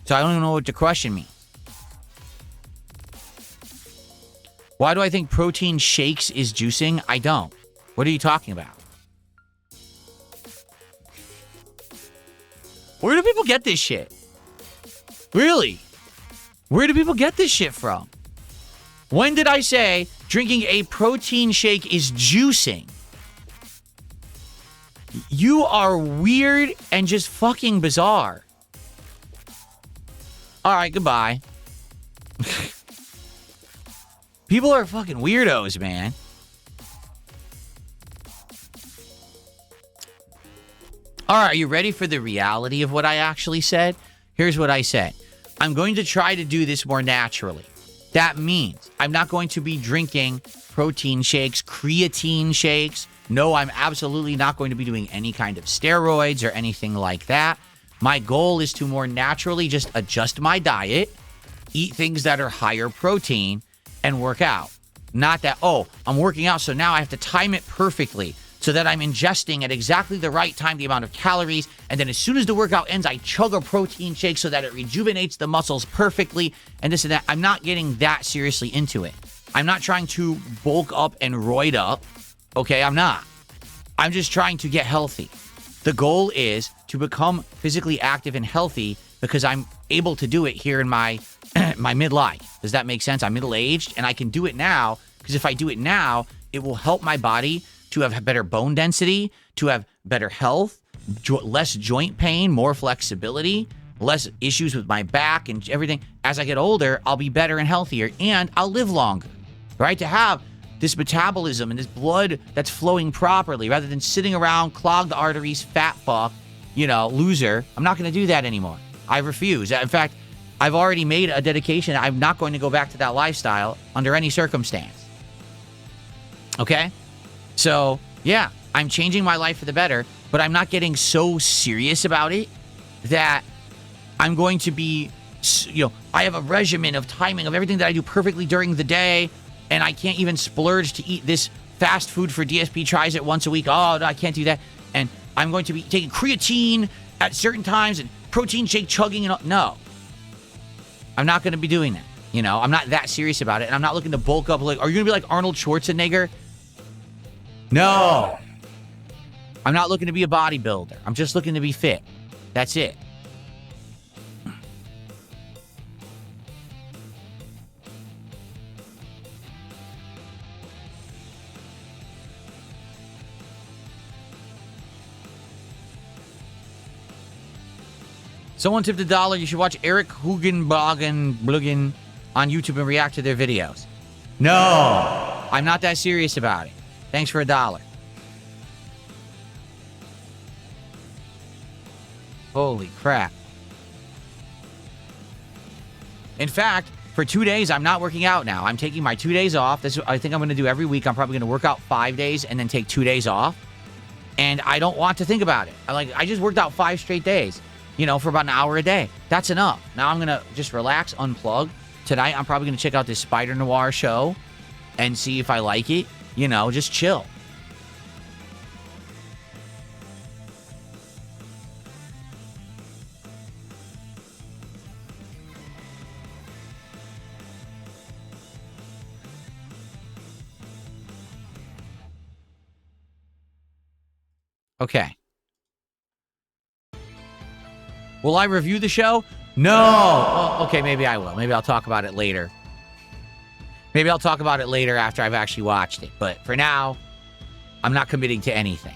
So I don't even know what the question means. Why do I think protein shakes is juicing? I don't. What are you talking about? Where do people get this shit? Really? Where do people get this shit from? When did I say drinking a protein shake is juicing? You are weird and just fucking bizarre. All right, goodbye. People are fucking weirdos, man. All right, are you ready for the reality of what I actually said? Here's what I said. I'm going to try to do this more naturally. That means I'm not going to be drinking protein shakes, creatine shakes. No, I'm absolutely not going to be doing any kind of steroids or anything like that. My goal is to more naturally just adjust my diet, eat things that are higher protein, and work out. Not that, oh, I'm working out, so now I have to time it perfectly so that I'm ingesting at exactly the right time the amount of calories, and then as soon as the workout ends, I chug a protein shake so that it rejuvenates the muscles perfectly, and this and that. I'm not getting that seriously into it. I'm not trying to bulk up and roid up. Okay, I'm not. I'm just trying to get healthy. The goal is to become physically active and healthy because I'm able to do it here in my my midlife. Does that make sense? I'm middle-aged, and I can do it now because if I do it now, it will help my body to have better bone density, to have better health, less joint pain, more flexibility, less issues with my back and everything. As I get older, I'll be better and healthier, and I'll live longer, right? To have this metabolism and this blood that's flowing properly rather than sitting around, clogged arteries, fat fuck, loser. I'm not going to do that anymore. I refuse. In fact, I've already made a dedication. I'm not going to go back to that lifestyle under any circumstance. Okay? So, yeah, I'm changing my life for the better, but I'm not getting so serious about it that I'm going to be, I have a regimen of timing of everything that I do perfectly during the day, and I can't even splurge to eat this fast food for DSP tries it once a week. Oh, no, I can't do that. And I'm going to be taking creatine at certain times and protein shake chugging and all. No. I'm not going to be doing that. I'm not that serious about it, and I'm not looking to bulk up. Like, are you going to be like Arnold Schwarzenegger? No. I'm not looking to be a bodybuilder. I'm just looking to be fit. That's it. Someone tipped $1. You should watch Eric Hugenbogen on YouTube and react to their videos. No, I'm not that serious about it. Thanks for $1. Holy crap. In fact, for 2 days, I'm not working out now. I'm taking my 2 days off. This I think I'm going to do every week. I'm probably going to work out 5 days and then take 2 days off. And I don't want to think about it. I just worked out 5 straight days. For about an hour a day. That's enough. Now I'm going to just relax, unplug. Tonight, I'm probably going to check out this Spider Noir show and see if I like it. Just chill. Okay. Will I review the show? No. Well, okay, maybe I will. Maybe I'll talk about it later. Maybe I'll talk about it later after I've actually watched it. But for now, I'm not committing to anything.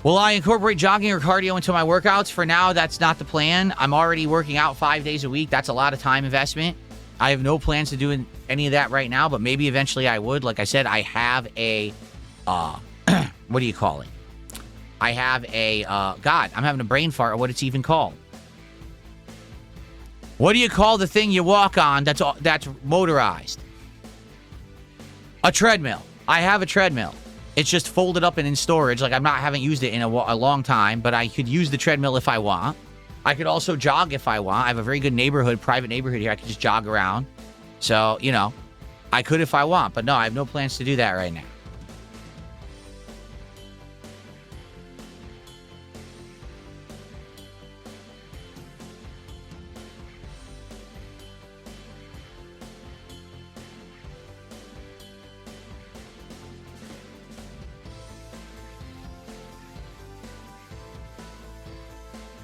Will I incorporate jogging or cardio into my workouts? For now, that's not the plan. I'm already working out 5 days a week. That's a lot of time investment. I have no plans to do any of that right now, but maybe eventually I would. Like I said, I have a, what do you call it? I have a, God, I'm having a brain fart of what it's even called. What do you call the thing you walk on that's motorized? A treadmill. I have a treadmill. It's just folded up and in storage. Like, haven't used it in a long time, but I could use the treadmill if I want. I could also jog if I want. I have a very good private neighborhood here. I could just jog around. So, I could if I want. But no, I have no plans to do that right now.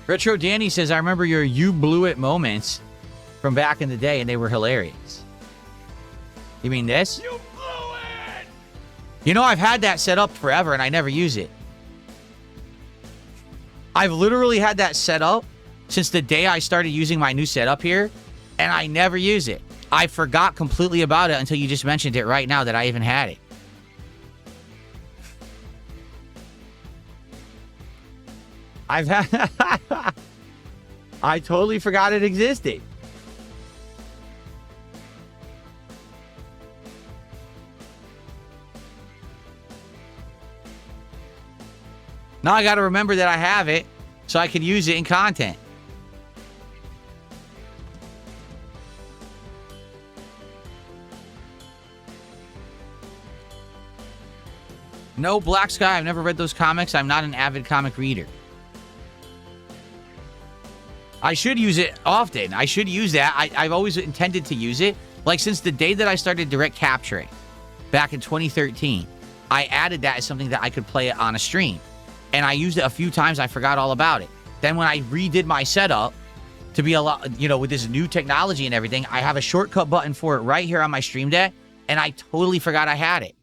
Retro Danny says, I remember your "you blew it" moments from back in the day, and they were hilarious. You mean this? You blew it! I've had that set up forever, and I never use it. I've literally had that set up since the day I started using my new setup here, and I never use it. I forgot completely about it until you just mentioned it right now that I even had it. I've had... I totally forgot it existed. Now I got to remember that I have it so I can use it in content. No, Black Sky, I've never read those comics. I'm not an avid comic reader. I should use it often. I should use that. I've always intended to use it. Like, since the day that I started direct capturing back in 2013, I added that as something that I could play it on a stream. And I used it a few times. I forgot all about it. Then when I redid my setup to be a lot, you know, with this new technology and everything. I have a shortcut button for it right here on my Stream Deck, and I totally forgot I had it.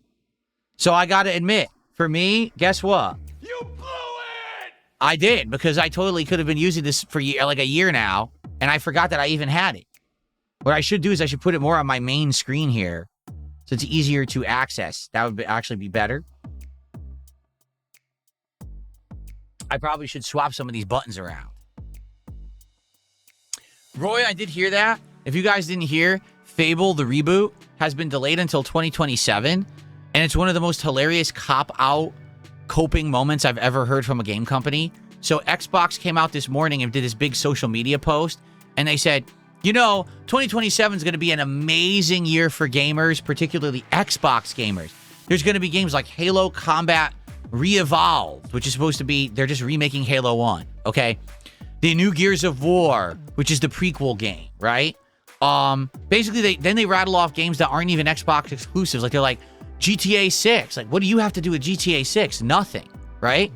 So I got to admit, for me, guess what? You blew it! I did, because I totally could have been using this for like a year now, and I forgot that I even had it. What I should do is I should put it more on my main screen here, so it's easier to access. That would actually be better. I probably should swap some of these buttons around. Roy, I did hear that. If you guys didn't hear, Fable, the reboot, has been delayed until 2027. And it's one of the most hilarious cop-out coping moments I've ever heard from a game company. So Xbox came out this morning and did this big social media post. And they said, you know, 2027 is going to be an amazing year for gamers, particularly Xbox gamers. There's going to be games like Halo Combat Re-Evolved, which is supposed to be, they're just remaking Halo 1, okay? The new Gears of War, which is the prequel game, right? Basically, they rattle off games that aren't even Xbox exclusives. Like, they're like, GTA 6. Like, what do you have to do with GTA 6? Nothing, right?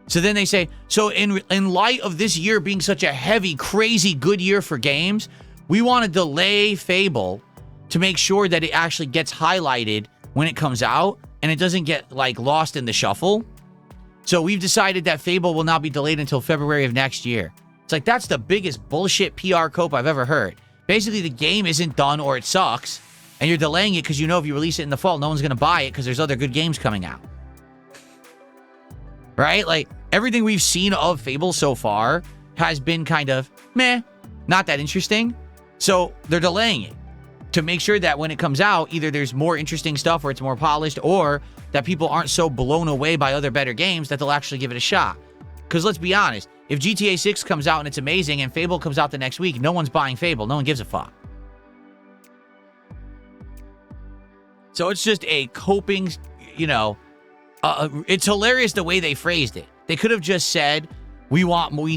So then they say, so in light of this year being such a heavy, crazy good year for games, we want to delay Fable to make sure that it actually gets highlighted when it comes out and it doesn't get, like, lost in the shuffle. So we've decided that Fable will not be delayed until February of next year. It's like, that's the biggest bullshit PR cope I've ever heard. Basically, the game isn't done or it sucks, and you're delaying it because you know if you release it in the fall, no one's going to buy it because there's other good games coming out. Right? Like, everything we've seen of Fable so far has been kind of meh, not that interesting. So they're delaying it to make sure that when it comes out, either there's more interesting stuff or it's more polished, or that people aren't so blown away by other better games that they'll actually give it a shot. Because let's be honest, if GTA 6 comes out and it's amazing and Fable comes out the next week, no one's buying Fable. No one gives a fuck. So it's just a coping, you know, it's hilarious the way they phrased it. They could have just said, we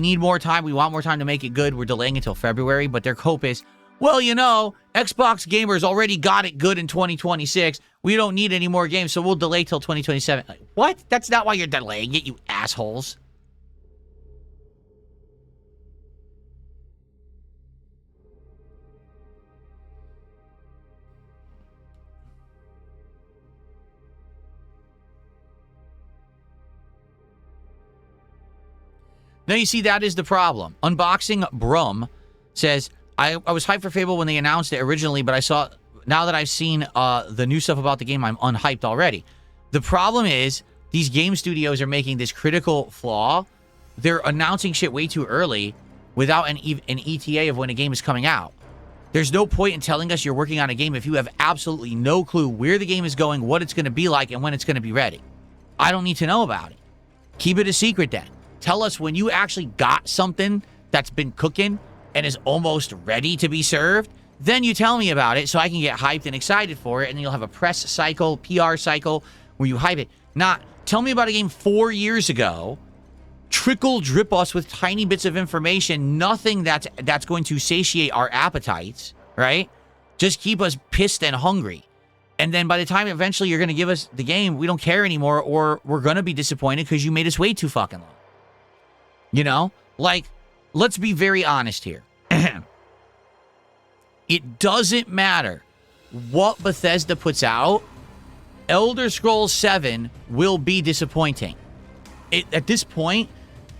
need more time. We want more time to make it good. We're delaying until February. But their cope is, well, you know, Xbox gamers already got it good in 2026. We don't need any more games, so we'll delay till 2027. Like, what? That's not why you're delaying it, you assholes. Now, you see, that is the problem. Unboxing Brum says, I was hyped for Fable when they announced it originally, but now that I've seen the new stuff about the game, I'm unhyped already. The problem is, these game studios are making this critical flaw. They're announcing shit way too early without an ETA of when a game is coming out. There's no point in telling us you're working on a game if you have absolutely no clue where the game is going, what it's going to be like, and when it's going to be ready. I don't need to know about it. Keep it a secret then. Tell us when you actually got something that's been cooking and is almost ready to be served. Then you tell me about it so I can get hyped and excited for it, and then you'll have a press cycle, PR cycle, where you hype it. Not, tell me about a game 4 years ago, drip us with tiny bits of information, nothing that's going to satiate our appetites, right? Just keep us pissed and hungry. And then by the time eventually you're going to give us the game, we don't care anymore, or we're going to be disappointed because you made us wait too fucking long. You know? Like, let's be very honest here. It doesn't matter what Bethesda puts out. Elder Scrolls 7 will be disappointing. At this point,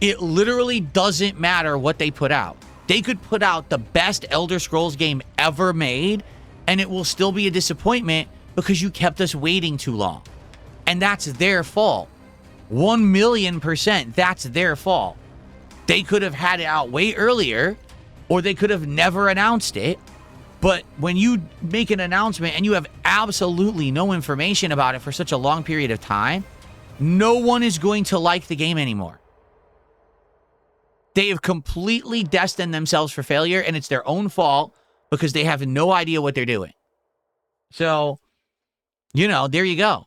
it literally doesn't matter what they put out. They could put out the best Elder Scrolls game ever made, and it will still be a disappointment because you kept us waiting too long. And that's their fault. 1,000,000%, that's their fault. They could have had it out way earlier, or they could have never announced it. But when you make an announcement and you have absolutely no information about it for such a long period of time, no one is going to like the game anymore. They have completely destined themselves for failure, and it's their own fault because they have no idea what they're doing. So, you know, there you go.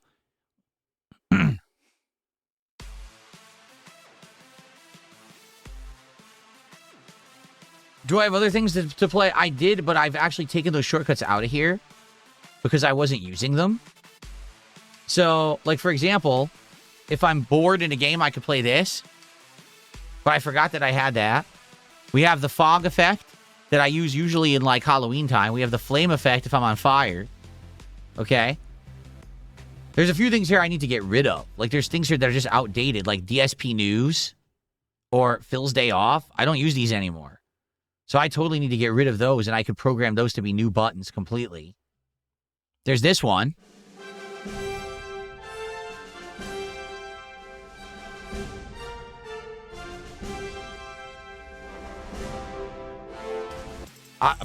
Do I have other things to play? I did, but I've actually taken those shortcuts out of here because I wasn't using them. So, like, for example, if I'm bored in a game, I could play this. But I forgot that I had that. We have the fog effect that I use usually in like Halloween time. We have the flame effect if I'm on fire. Okay? There's a few things here I need to get rid of. Like there's things here that are just outdated, like DSP News or Phil's Day Off. I don't use these anymore. So I totally need to get rid of those, and I could program those to be new buttons completely. There's this one.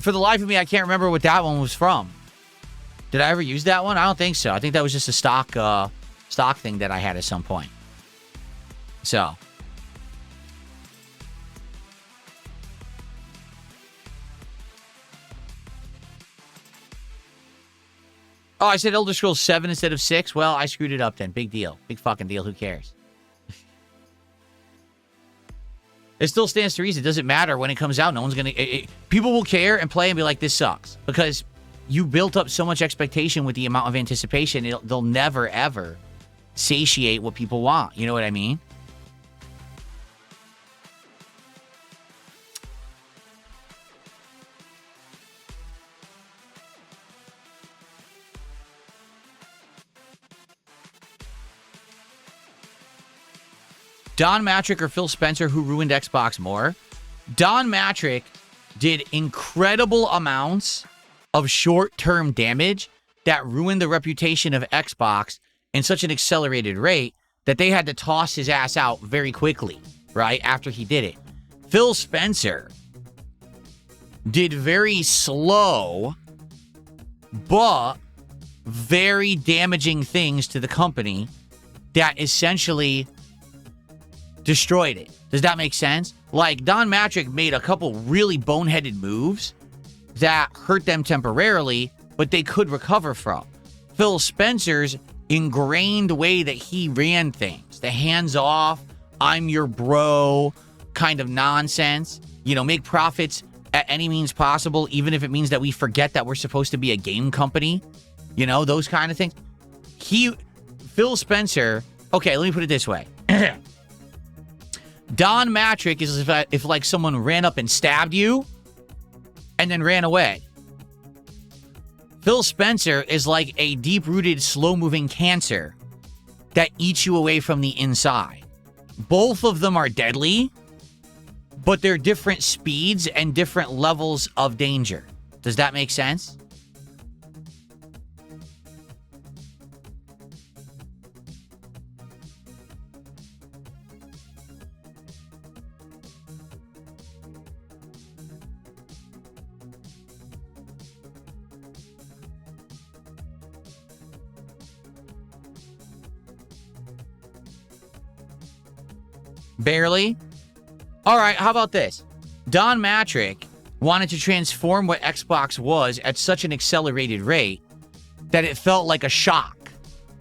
For the life of me, I can't remember what that one was from. Did I ever use that one? I don't think so. I think that was just a stock thing that I had at some point. So. Oh, I said Elder Scrolls 7 instead of 6? Well, I screwed it up then. Big deal. Big fucking deal. Who cares? It still stands to reason. It doesn't matter when it comes out. No one's going to... People will care and play and be like, this sucks. Because you built up so much expectation with the amount of anticipation, they'll never, ever satiate what people want. You know what I mean? Don Matrick or Phil Spencer, who ruined Xbox more? Don Matrick did incredible amounts of short-term damage that ruined the reputation of Xbox in such an accelerated rate that they had to toss his ass out very quickly, right, after he did it. Phil Spencer did very slow, but very damaging things to the company that essentially destroyed it. Does that make sense? Like, Don Matrick made a couple really boneheaded moves that hurt them temporarily, but they could recover from. Phil Spencer's ingrained way that he ran things, the hands-off, I'm your bro kind of nonsense, you know, make profits at any means possible, even if it means that we forget that we're supposed to be a game company, you know, those kind of things. Phil Spencer, okay, let me put it this way. Don Matrick is if like someone ran up and stabbed you and then ran away. Phil Spencer is like a deep-rooted, slow-moving cancer that eats you away from the inside. Both of them are deadly, but they're different speeds and different levels of danger. Does that make sense? Barely. All right, how about this? Don Matrick wanted to transform what Xbox was at such an accelerated rate that it felt like a shock.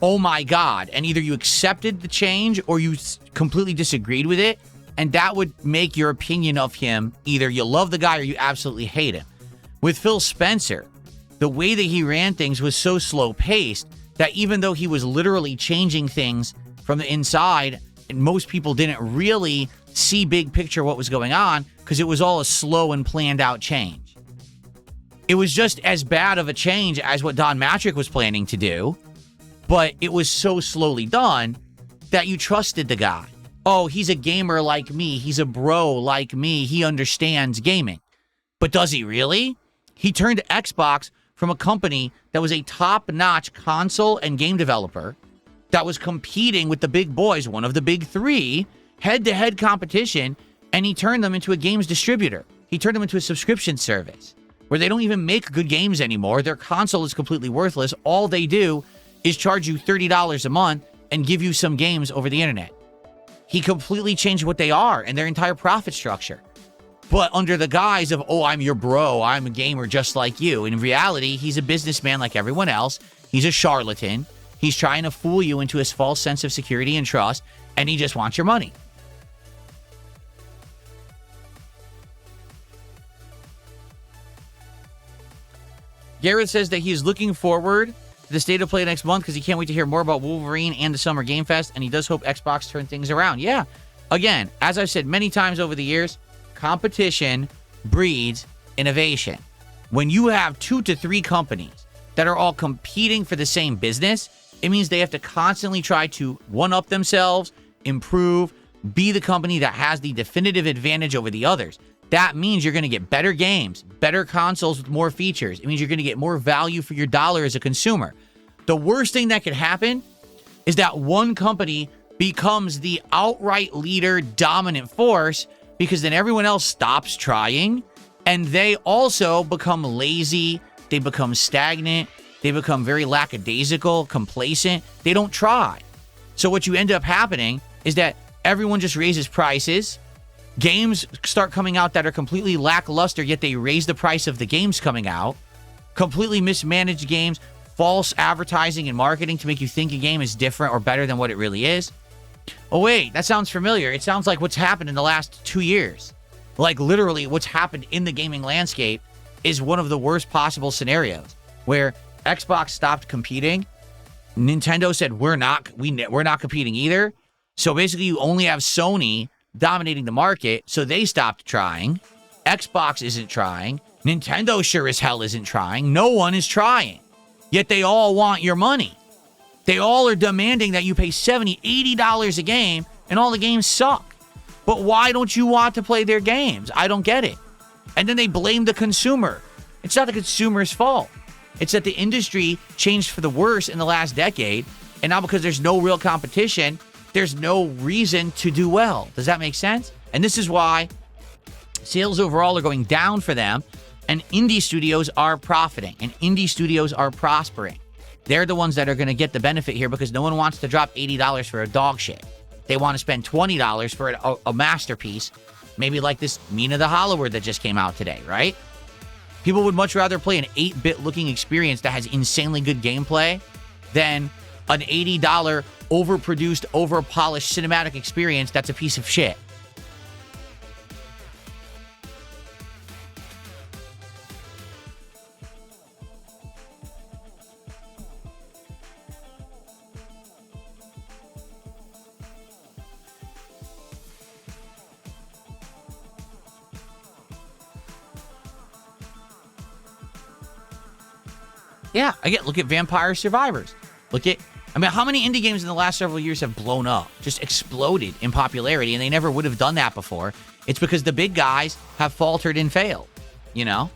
Oh my God. And either you accepted the change or you completely disagreed with it, and that would make your opinion of him, either you love the guy or you absolutely hate him. With Phil Spencer, the way that he ran things was so slow-paced that even though he was literally changing things from the inside, and most people didn't really see big picture what was going on because it was all a slow and planned out change. It was just as bad of a change as what Don Matrick was planning to do, but it was so slowly done that you trusted the guy. Oh, he's a gamer like me. He's a bro like me. He understands gaming. But does he really? He turned Xbox from a company that was a top-notch console and game developer that was competing with the big boys, one of the big three, head-to-head competition, and he turned them into a games distributor. He turned them into a subscription service where they don't even make good games anymore. Their console is completely worthless. All they do is charge you $30 a month and give you some games over the internet. He completely changed what they are and their entire profit structure. But under the guise of, oh, I'm your bro, I'm a gamer just like you. In reality, he's a businessman like everyone else. He's a charlatan. He's trying to fool you into his false sense of security and trust, and he just wants your money. Garrett says that he's looking forward to the State of Play next month because he can't wait to hear more about Wolverine and the Summer Game Fest, and he does hope Xbox turn things around. Yeah, again, as I've said many times over the years, competition breeds innovation. When you have 2 to 3 companies that are all competing for the same business, it means they have to constantly try to one-up themselves, improve, be the company that has the definitive advantage over the others. That means you're going to get better games, better consoles with more features. It means you're going to get more value for your dollar as a consumer. The worst thing that could happen is that one company becomes the outright leader, dominant force, because then everyone else stops trying, and they also become lazy, they become stagnant, they become very lackadaisical, complacent. They don't try. So what you end up happening is that everyone just raises prices. Games start coming out that are completely lackluster, yet they raise the price of the games coming out. Completely mismanaged games, false advertising and marketing to make you think a game is different or better than what it really is. Oh, wait, that sounds familiar. It sounds like what's happened in the last 2 years. Like, literally, what's happened in the gaming landscape is one of the worst possible scenarios, where Xbox stopped competing. Nintendo said, we're not competing either. So basically, you only have Sony dominating the market, so they stopped trying. Xbox isn't trying. Nintendo sure as hell isn't trying. No one is trying. Yet they all want your money. They all are demanding that you pay $70, $80 a game, and all the games suck. But why don't you want to play their games? I don't get it. And then they blame the consumer. It's not the consumer's fault. It's that the industry changed for the worse in the last decade, and now because there's no real competition, there's no reason to do well. Does that make sense? And this is why sales overall are going down for them, and indie studios are profiting, and indie studios are prospering. They're the ones that are going to get the benefit here because no one wants to drop $80 for a dog shit. They want to spend $20 for a masterpiece, maybe like this Mina the Hollower that just came out today, right? People would much rather play an 8-bit looking experience that has insanely good gameplay than an $80 overproduced, overpolished cinematic experience that's a piece of shit. Yeah, again, look at Vampire Survivors. How many indie games in the last several years have blown up, just exploded in popularity, and they never would have done that before? It's because the big guys have faltered and failed, you know?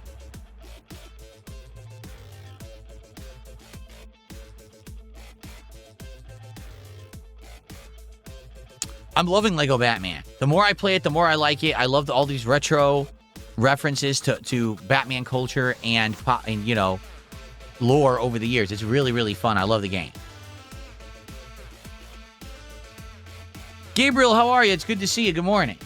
I'm loving Lego Batman. The more I play it, the more I like it. I love all these retro references to Batman culture and you know, lore over the years. It's really, really fun. I love the game. Gabriel, how are you? It's good to see you. Good morning.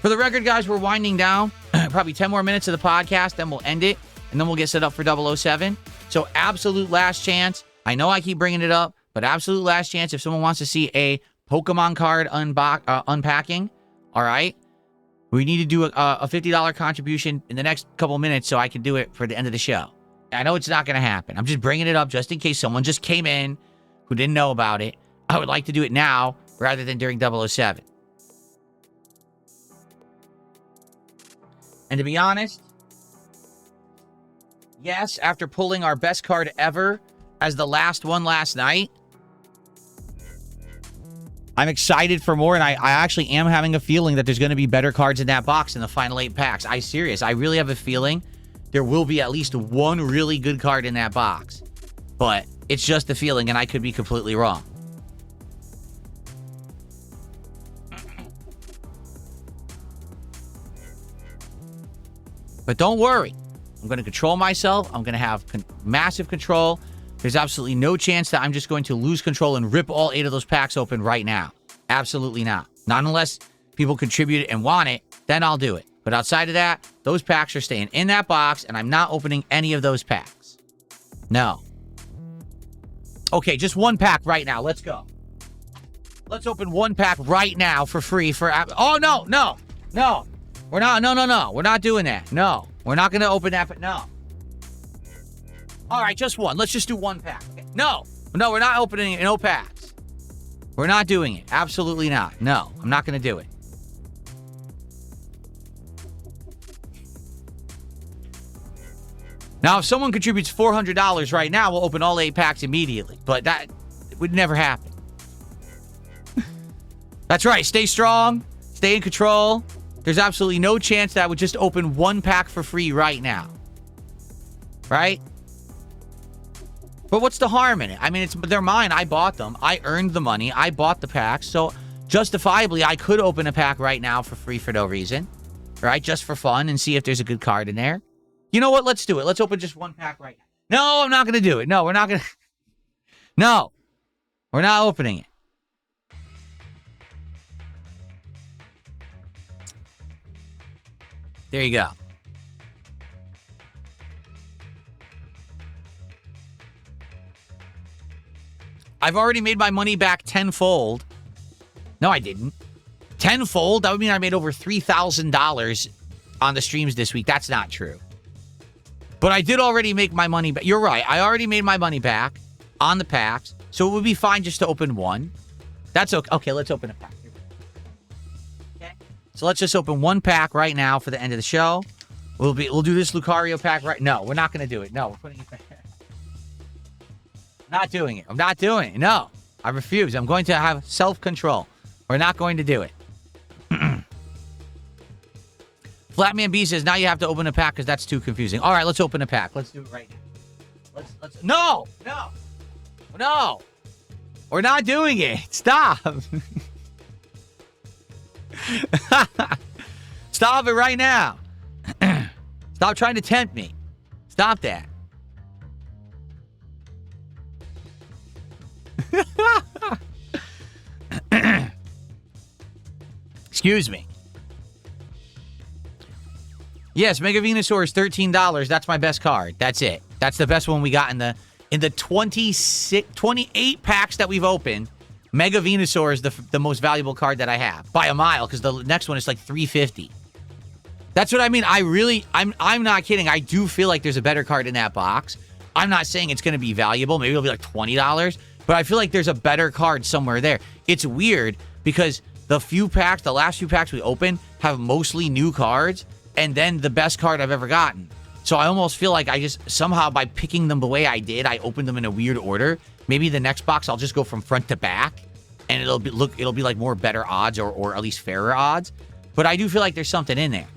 For the record, guys, we're winding down. Probably 10 more minutes of the podcast, then we'll end it, and then we'll get set up for 007. So absolute last chance. I know I keep bringing it up, but absolute last chance if someone wants to see a Pokemon card unpacking, all right? We need to do a $50 contribution in the next couple minutes so I can do it for the end of the show. I know it's not going to happen. I'm just bringing it up just in case someone just came in who didn't know about it. I would like to do it now rather than during 007. And to be honest, yes, after pulling our best card ever as the last one last night, I'm excited for more, and I actually am having a feeling that there's going to be better cards in that box in the final 8 packs. I really have a feeling there will be at least one really good card in that box. But it's just a feeling, and I could be completely wrong. But don't worry. I'm going to control myself. I'm going to have massive control. There's absolutely no chance that I'm just going to lose control and rip all 8 of those packs open right now. Absolutely not. Not unless people contribute it and want it, then I'll do it. But outside of that, those packs are staying in that box, and I'm not opening any of those packs. No. Okay, just one pack right now. Let's go. Let's open one pack right now for free for... Oh, no. We're not... No. We're not doing that. No. We're not going to open that, but no. All right, just one. Let's just do one pack. No, we're not opening no packs. We're not doing it. Absolutely not. No, I'm not going to do it. Now, if someone contributes $400 right now, we'll open all 8 packs immediately. But that would never happen. That's right. Stay strong. Stay in control. There's absolutely no chance that I would just open 1 pack for free right now. Right? But what's the harm in it? I mean, they're mine. I bought them. I earned the money. I bought the packs. So, justifiably, I could open a pack right now for free for no reason. Right? Just for fun and see if there's a good card in there. You know what? Let's do it. Let's open just 1 pack right now. No, I'm not going to do it. No, we're not going to. No. We're not opening it. There you go. I've already made my money back tenfold. No, I didn't. Tenfold? That would mean I made over $3,000 on the streams this week. That's not true. But I did already make my money back. You're right. I already made my money back on the packs. So it would be fine just to open 1. That's okay. Okay, let's open a pack. Okay. So let's just open 1 pack right now for the end of the show. We'll do this Lucario pack right. No, we're not going to do it. No, we're putting it back. Not doing it. I'm not doing it. No, I refuse. I'm going to have self-control. We're not going to do it. Flatman B says, now you have to open a pack because that's too confusing. All right, let's open a pack. Let's do it right now. Let's. No. We're not doing it. Stop. Stop it right now. Stop trying to tempt me. Stop that. Excuse me. Yes, Mega Venusaur is $13. That's my best card. That's it. That's the best one we got in the 28 packs that we've opened. Mega Venusaur is the most valuable card that I have by a mile because the next one is like $350. That's what I mean. I'm not kidding. I do feel like there's a better card in that box. I'm not saying it's going to be valuable. Maybe it'll be like $20, but I feel like there's a better card somewhere there. It's weird because the last few packs we opened have mostly new cards. And then the best card I've ever gotten. So I almost feel like I just, somehow by picking them the way I did, I opened them in a weird order. Maybe the next box I'll just go from front to back. And it'll be like more better odds or at least fairer odds. But I do feel like there's something in there.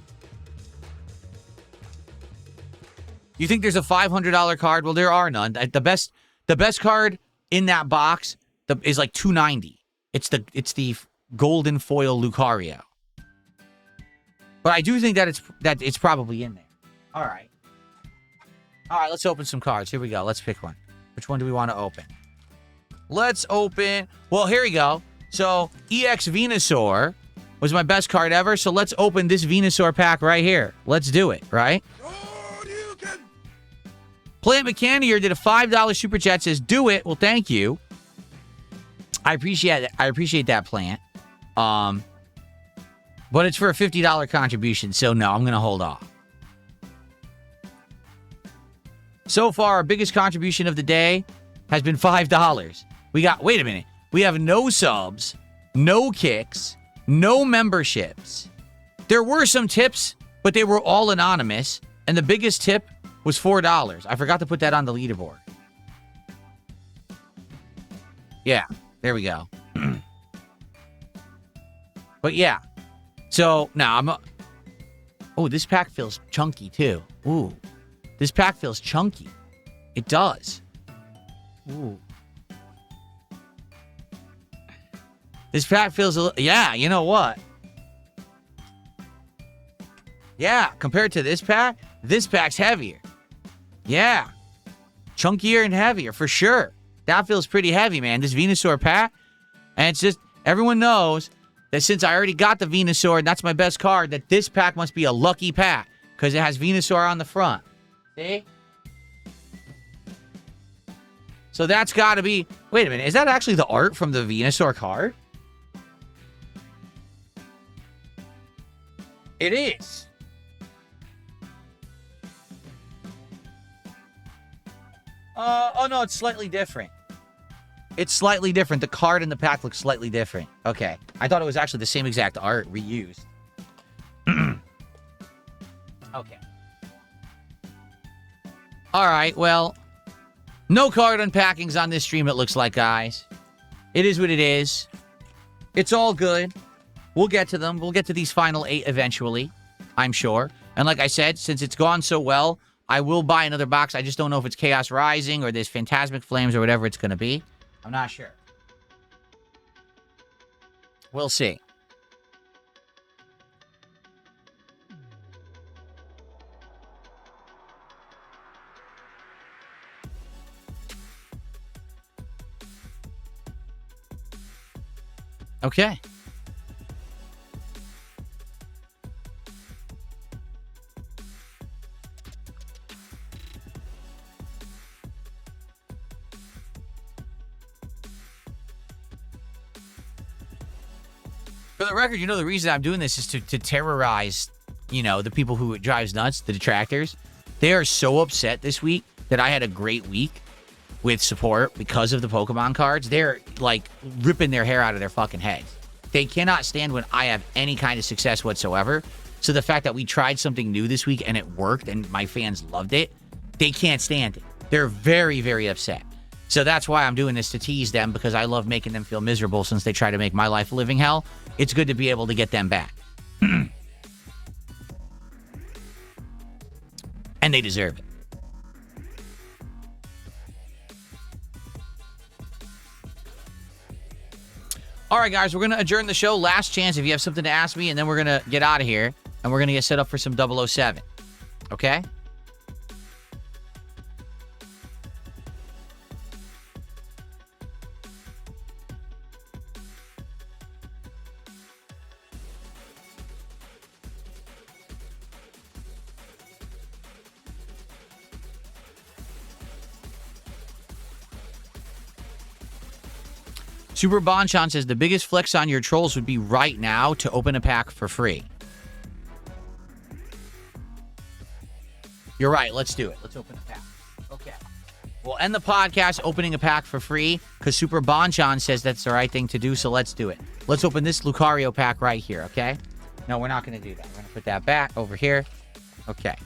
You think there's a $500 card? Well, there are none. The best card in that box is like $290. It's the golden foil Lucario. But I do think that it's probably in there. All right, let's open some cards. Here we go. Let's pick one. Which one do we want to open? Let's open... Well, here we go. So, EX Venusaur was my best card ever. So, let's open this Venusaur pack right here. Let's do it, right? Plant Mechanier did a $5 super chat. Says, do it. Well, thank you. I appreciate it. I appreciate that, Plant. But it's for a $50 contribution, so no, I'm going to hold off. So far, our biggest contribution of the day has been $5. Wait a minute. We have no subs, no kicks, no memberships. There were some tips, but they were all anonymous, and the biggest tip was $4. I forgot to put that on the leaderboard. Yeah, there we go. But yeah. So, now oh, this pack feels chunky, too. Ooh. This pack feels chunky. It does. Ooh. This pack feels a little... Yeah, you know what? Yeah, compared to this pack's heavier. Yeah. Chunkier and heavier, for sure. That feels pretty heavy, man. This Venusaur pack. And it's just... Everyone knows... that since I already got the Venusaur, and that's my best card, that this pack must be a lucky pack. Because it has Venusaur on the front. See? So that's got to be... Wait a minute. Is that actually the art from the Venusaur card? It is. Oh, no. It's slightly different. It's slightly different. The card in the pack looks slightly different. Okay. I thought it was actually the same exact art reused. Okay. All right, well, no card unpackings on this stream, it looks like, guys. It is what it is. It's all good. We'll get to them. We'll get to these final 8 eventually, I'm sure. And like I said, since it's gone so well, I will buy another box. I just don't know if it's Chaos Rising or this Phantasmic Flames or whatever it's going to be. I'm not sure. We'll see. Okay. For the record, the reason I'm doing this is to terrorize, the people who it drives nuts, the detractors. They are so upset this week that I had a great week with support because of the Pokemon cards. They're, like, ripping their hair out of their fucking heads. They cannot stand when I have any kind of success whatsoever. So the fact that we tried something new this week and it worked and my fans loved it, they can't stand it. They're very, very upset. So that's why I'm doing this, to tease them, because I love making them feel miserable since they try to make my life a living hell. It's good to be able to get them back. And they deserve it. All right, guys, we're going to adjourn the show. Last chance if you have something to ask me, and then we're going to get out of here, and we're going to get set up for some 007. Okay? Super Bonchan says the biggest flex on your trolls would be right now to open a pack for free. You're right. Let's do it. Let's open a pack. Okay. We'll end the podcast opening a pack for free because Super Bonchan says that's the right thing to do, so let's do it. Let's open this Lucario pack right here, okay? No, we're not going to do that. We're going to put that back over here. Okay.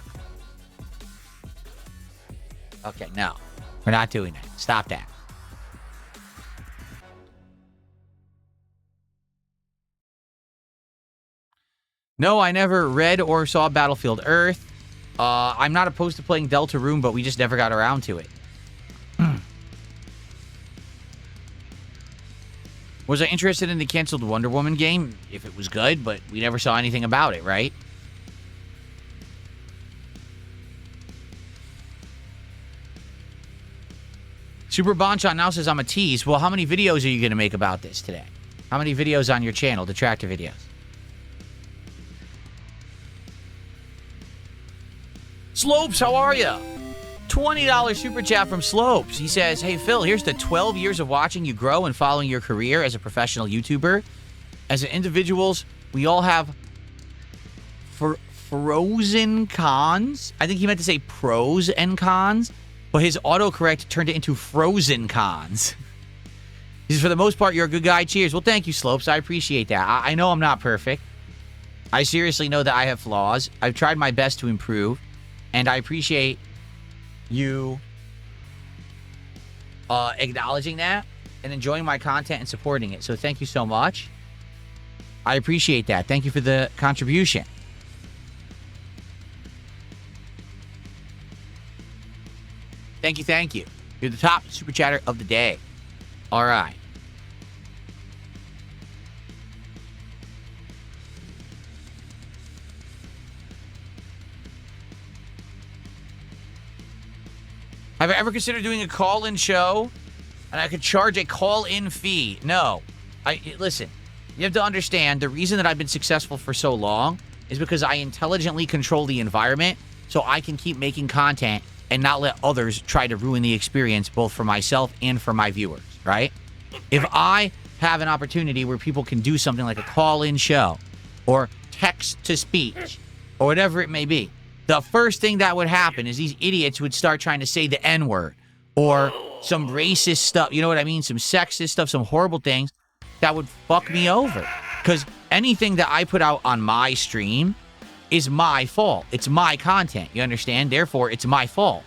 Okay, no. We're not doing that. Stop that. No, I never read or saw Battlefield Earth. I'm not opposed to playing Deltarune, but we just never got around to it. Was I interested in the canceled Wonder Woman game? If it was good, but we never saw anything about it, right? Super Bonchan now says I'm a tease. Well, how many videos are you going to make about this today? How many videos on your channel, Detractor videos? Slopes, how are ya? $20 super chat from Slopes. He says, hey, Phil, here's the 12 years of watching you grow and following your career as a professional YouTuber. As individuals, we all have frozen cons. I think he meant to say pros and cons, but his autocorrect turned it into frozen cons. He says, for the most part, you're a good guy. Cheers. Well, thank you, Slopes. I appreciate that. I know I'm not perfect. I seriously know that I have flaws. I've tried my best to improve. And I appreciate you acknowledging that and enjoying my content and supporting it. So thank you so much. I appreciate that. Thank you for the contribution. Thank you, thank you. You're the top super chatter of the day. All right. Have I ever considered doing a call-in show? And I could charge a call-in fee? No. Listen, you have to understand, the reason that I've been successful for so long is because I intelligently control the environment so I can keep making content and not let others try to ruin the experience both for myself and for my viewers, right? If I have an opportunity where people can do something like a call-in show or text-to-speech or whatever it may be, the first thing that would happen is these idiots would start trying to say the N-word or some racist stuff, you know what I mean? Some sexist stuff, some horrible things that would fuck me over. Because anything that I put out on my stream is my fault. It's my content, you understand? Therefore, it's my fault.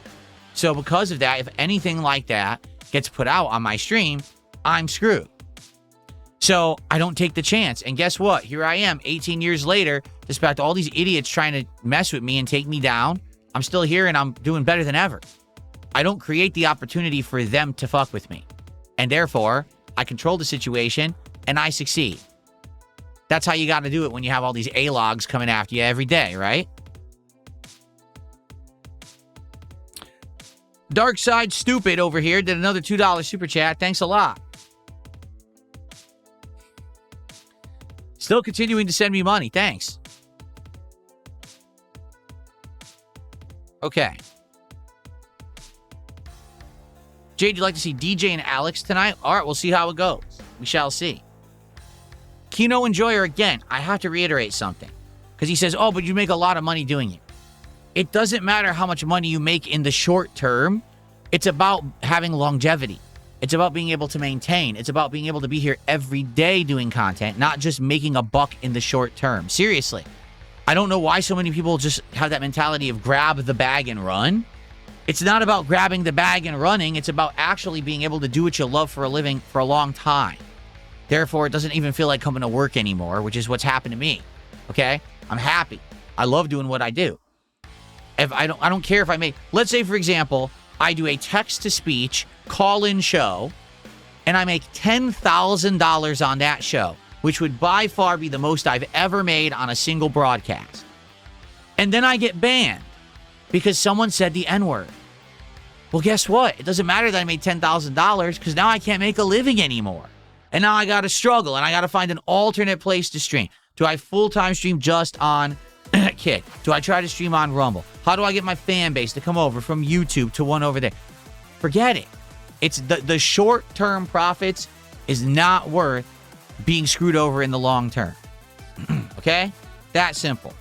So because of that, if anything like that gets put out on my stream, I'm screwed. So I don't take the chance. And guess what? Here I am 18 years later, despite all these idiots trying to mess with me and take me down. I'm still here and I'm doing better than ever. I don't create the opportunity for them to fuck with me. And therefore, I control the situation and I succeed. That's how you got to do it when you have all these A-logs coming after you every day, right? Dark Side Stupid over here did another $2 super chat. Thanks a lot. Still continuing to send me money. Thanks. Okay. Jade, you'd like to see DJ and Alex tonight? All right, we'll see how it goes. We shall see. Kino Enjoyer, again, I have to reiterate something. Because he says, oh, but you make a lot of money doing it. It doesn't matter how much money you make in the short term. It's about having longevity. It's about being able to maintain. It's about being able to be here every day doing content, not just making a buck in the short term. Seriously. I don't know why so many people just have that mentality of grab the bag and run. It's not about grabbing the bag and running. It's about actually being able to do what you love for a living for a long time. Therefore, it doesn't even feel like coming to work anymore, which is what's happened to me. Okay? I'm happy. I love doing what I do. If I don't care if I make, let's say, for example, I do a text-to-speech call-in show, and I make $10,000 on that show, which would by far be the most I've ever made on a single broadcast. And then I get banned because someone said the N-word. Well, guess what? It doesn't matter that I made $10,000 because now I can't make a living anymore. And now I got to struggle, and I got to find an alternate place to stream. Do I full-time stream just on Kick? Do I try to stream on Rumble? How do I get my fan base to come over from YouTube to one over there? Forget it. It's the short-term profits is not worth being screwed over in the long term. Okay? That simple.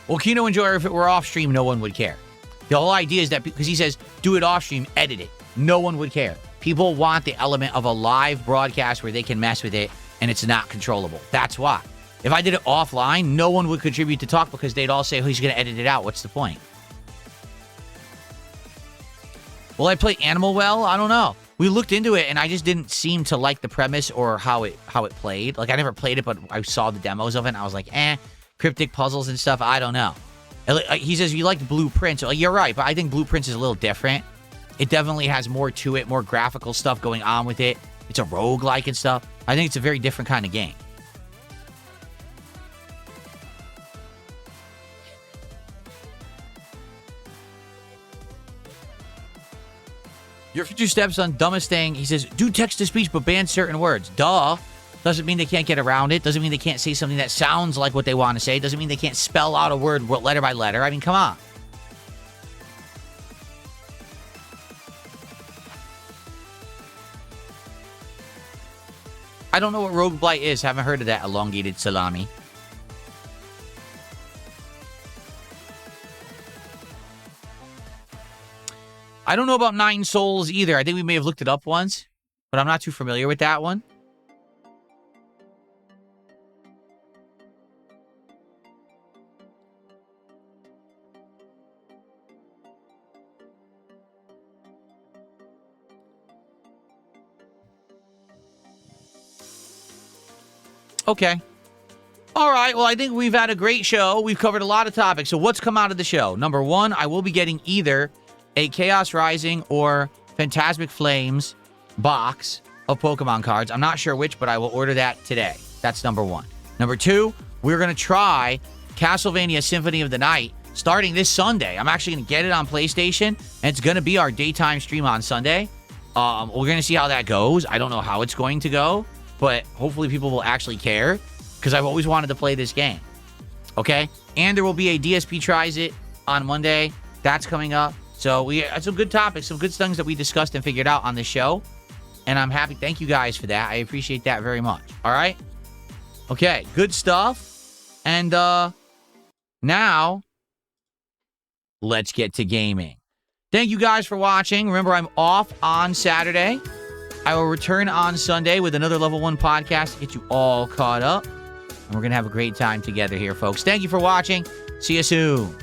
Well, Kino Enjoyer, if it were off stream, no one would care. The whole idea is that because he says, do it off stream, edit it. No one would care. People want the element of a live broadcast where they can mess with it and it's not controllable. That's why. If I did it offline, no one would contribute to talk because they'd all say, oh, he's going to edit it out. What's the point? Will I play Animal well? I don't know. We looked into it and I just didn't seem to like the premise or how it played. Like, I never played it, but I saw the demos of it and I was like, cryptic puzzles and stuff, I don't know. He says you liked Blueprints. You're right, but I think Blueprints is a little different. It definitely has more to it, more graphical stuff going on with it. It's a roguelike and stuff. I think it's a very different kind of game. Your future steps on dumbest thing. He says, do text-to-speech, but ban certain words. Duh. Doesn't mean they can't get around it. Doesn't mean they can't say something that sounds like what they want to say. Doesn't mean they can't spell out a word letter by letter. I mean, come on. I don't know what roguelite is. Haven't heard of that elongated salami. I don't know about Nine Souls either. I think we may have looked it up once, but I'm not too familiar with that one. Okay. All right. Well, I think we've had a great show. We've covered a lot of topics. So what's come out of the show? Number one, I will be getting either a Chaos Rising or Phantasmic Flames box of Pokemon cards. I'm not sure which, but I will order that today. That's number one. Number two, we're going to try Castlevania Symphony of the Night starting this Sunday. I'm actually going to get it on PlayStation, and it's going to be our daytime stream on Sunday. We're going to see how that goes. I don't know how it's going to go, but hopefully people will actually care because I've always wanted to play this game. Okay? And there will be a DSP Tries It on Monday. That's coming up. So we had some good topics, some good things that we discussed and figured out on the show. And I'm happy. Thank you guys for that. I appreciate that very much. All right? Okay. Good stuff. And now, let's get to gaming. Thank you guys for watching. Remember, I'm off on Saturday. I will return on Sunday with another Level 1 podcast to get you all caught up. And we're going to have a great time together here, folks. Thank you for watching. See you soon.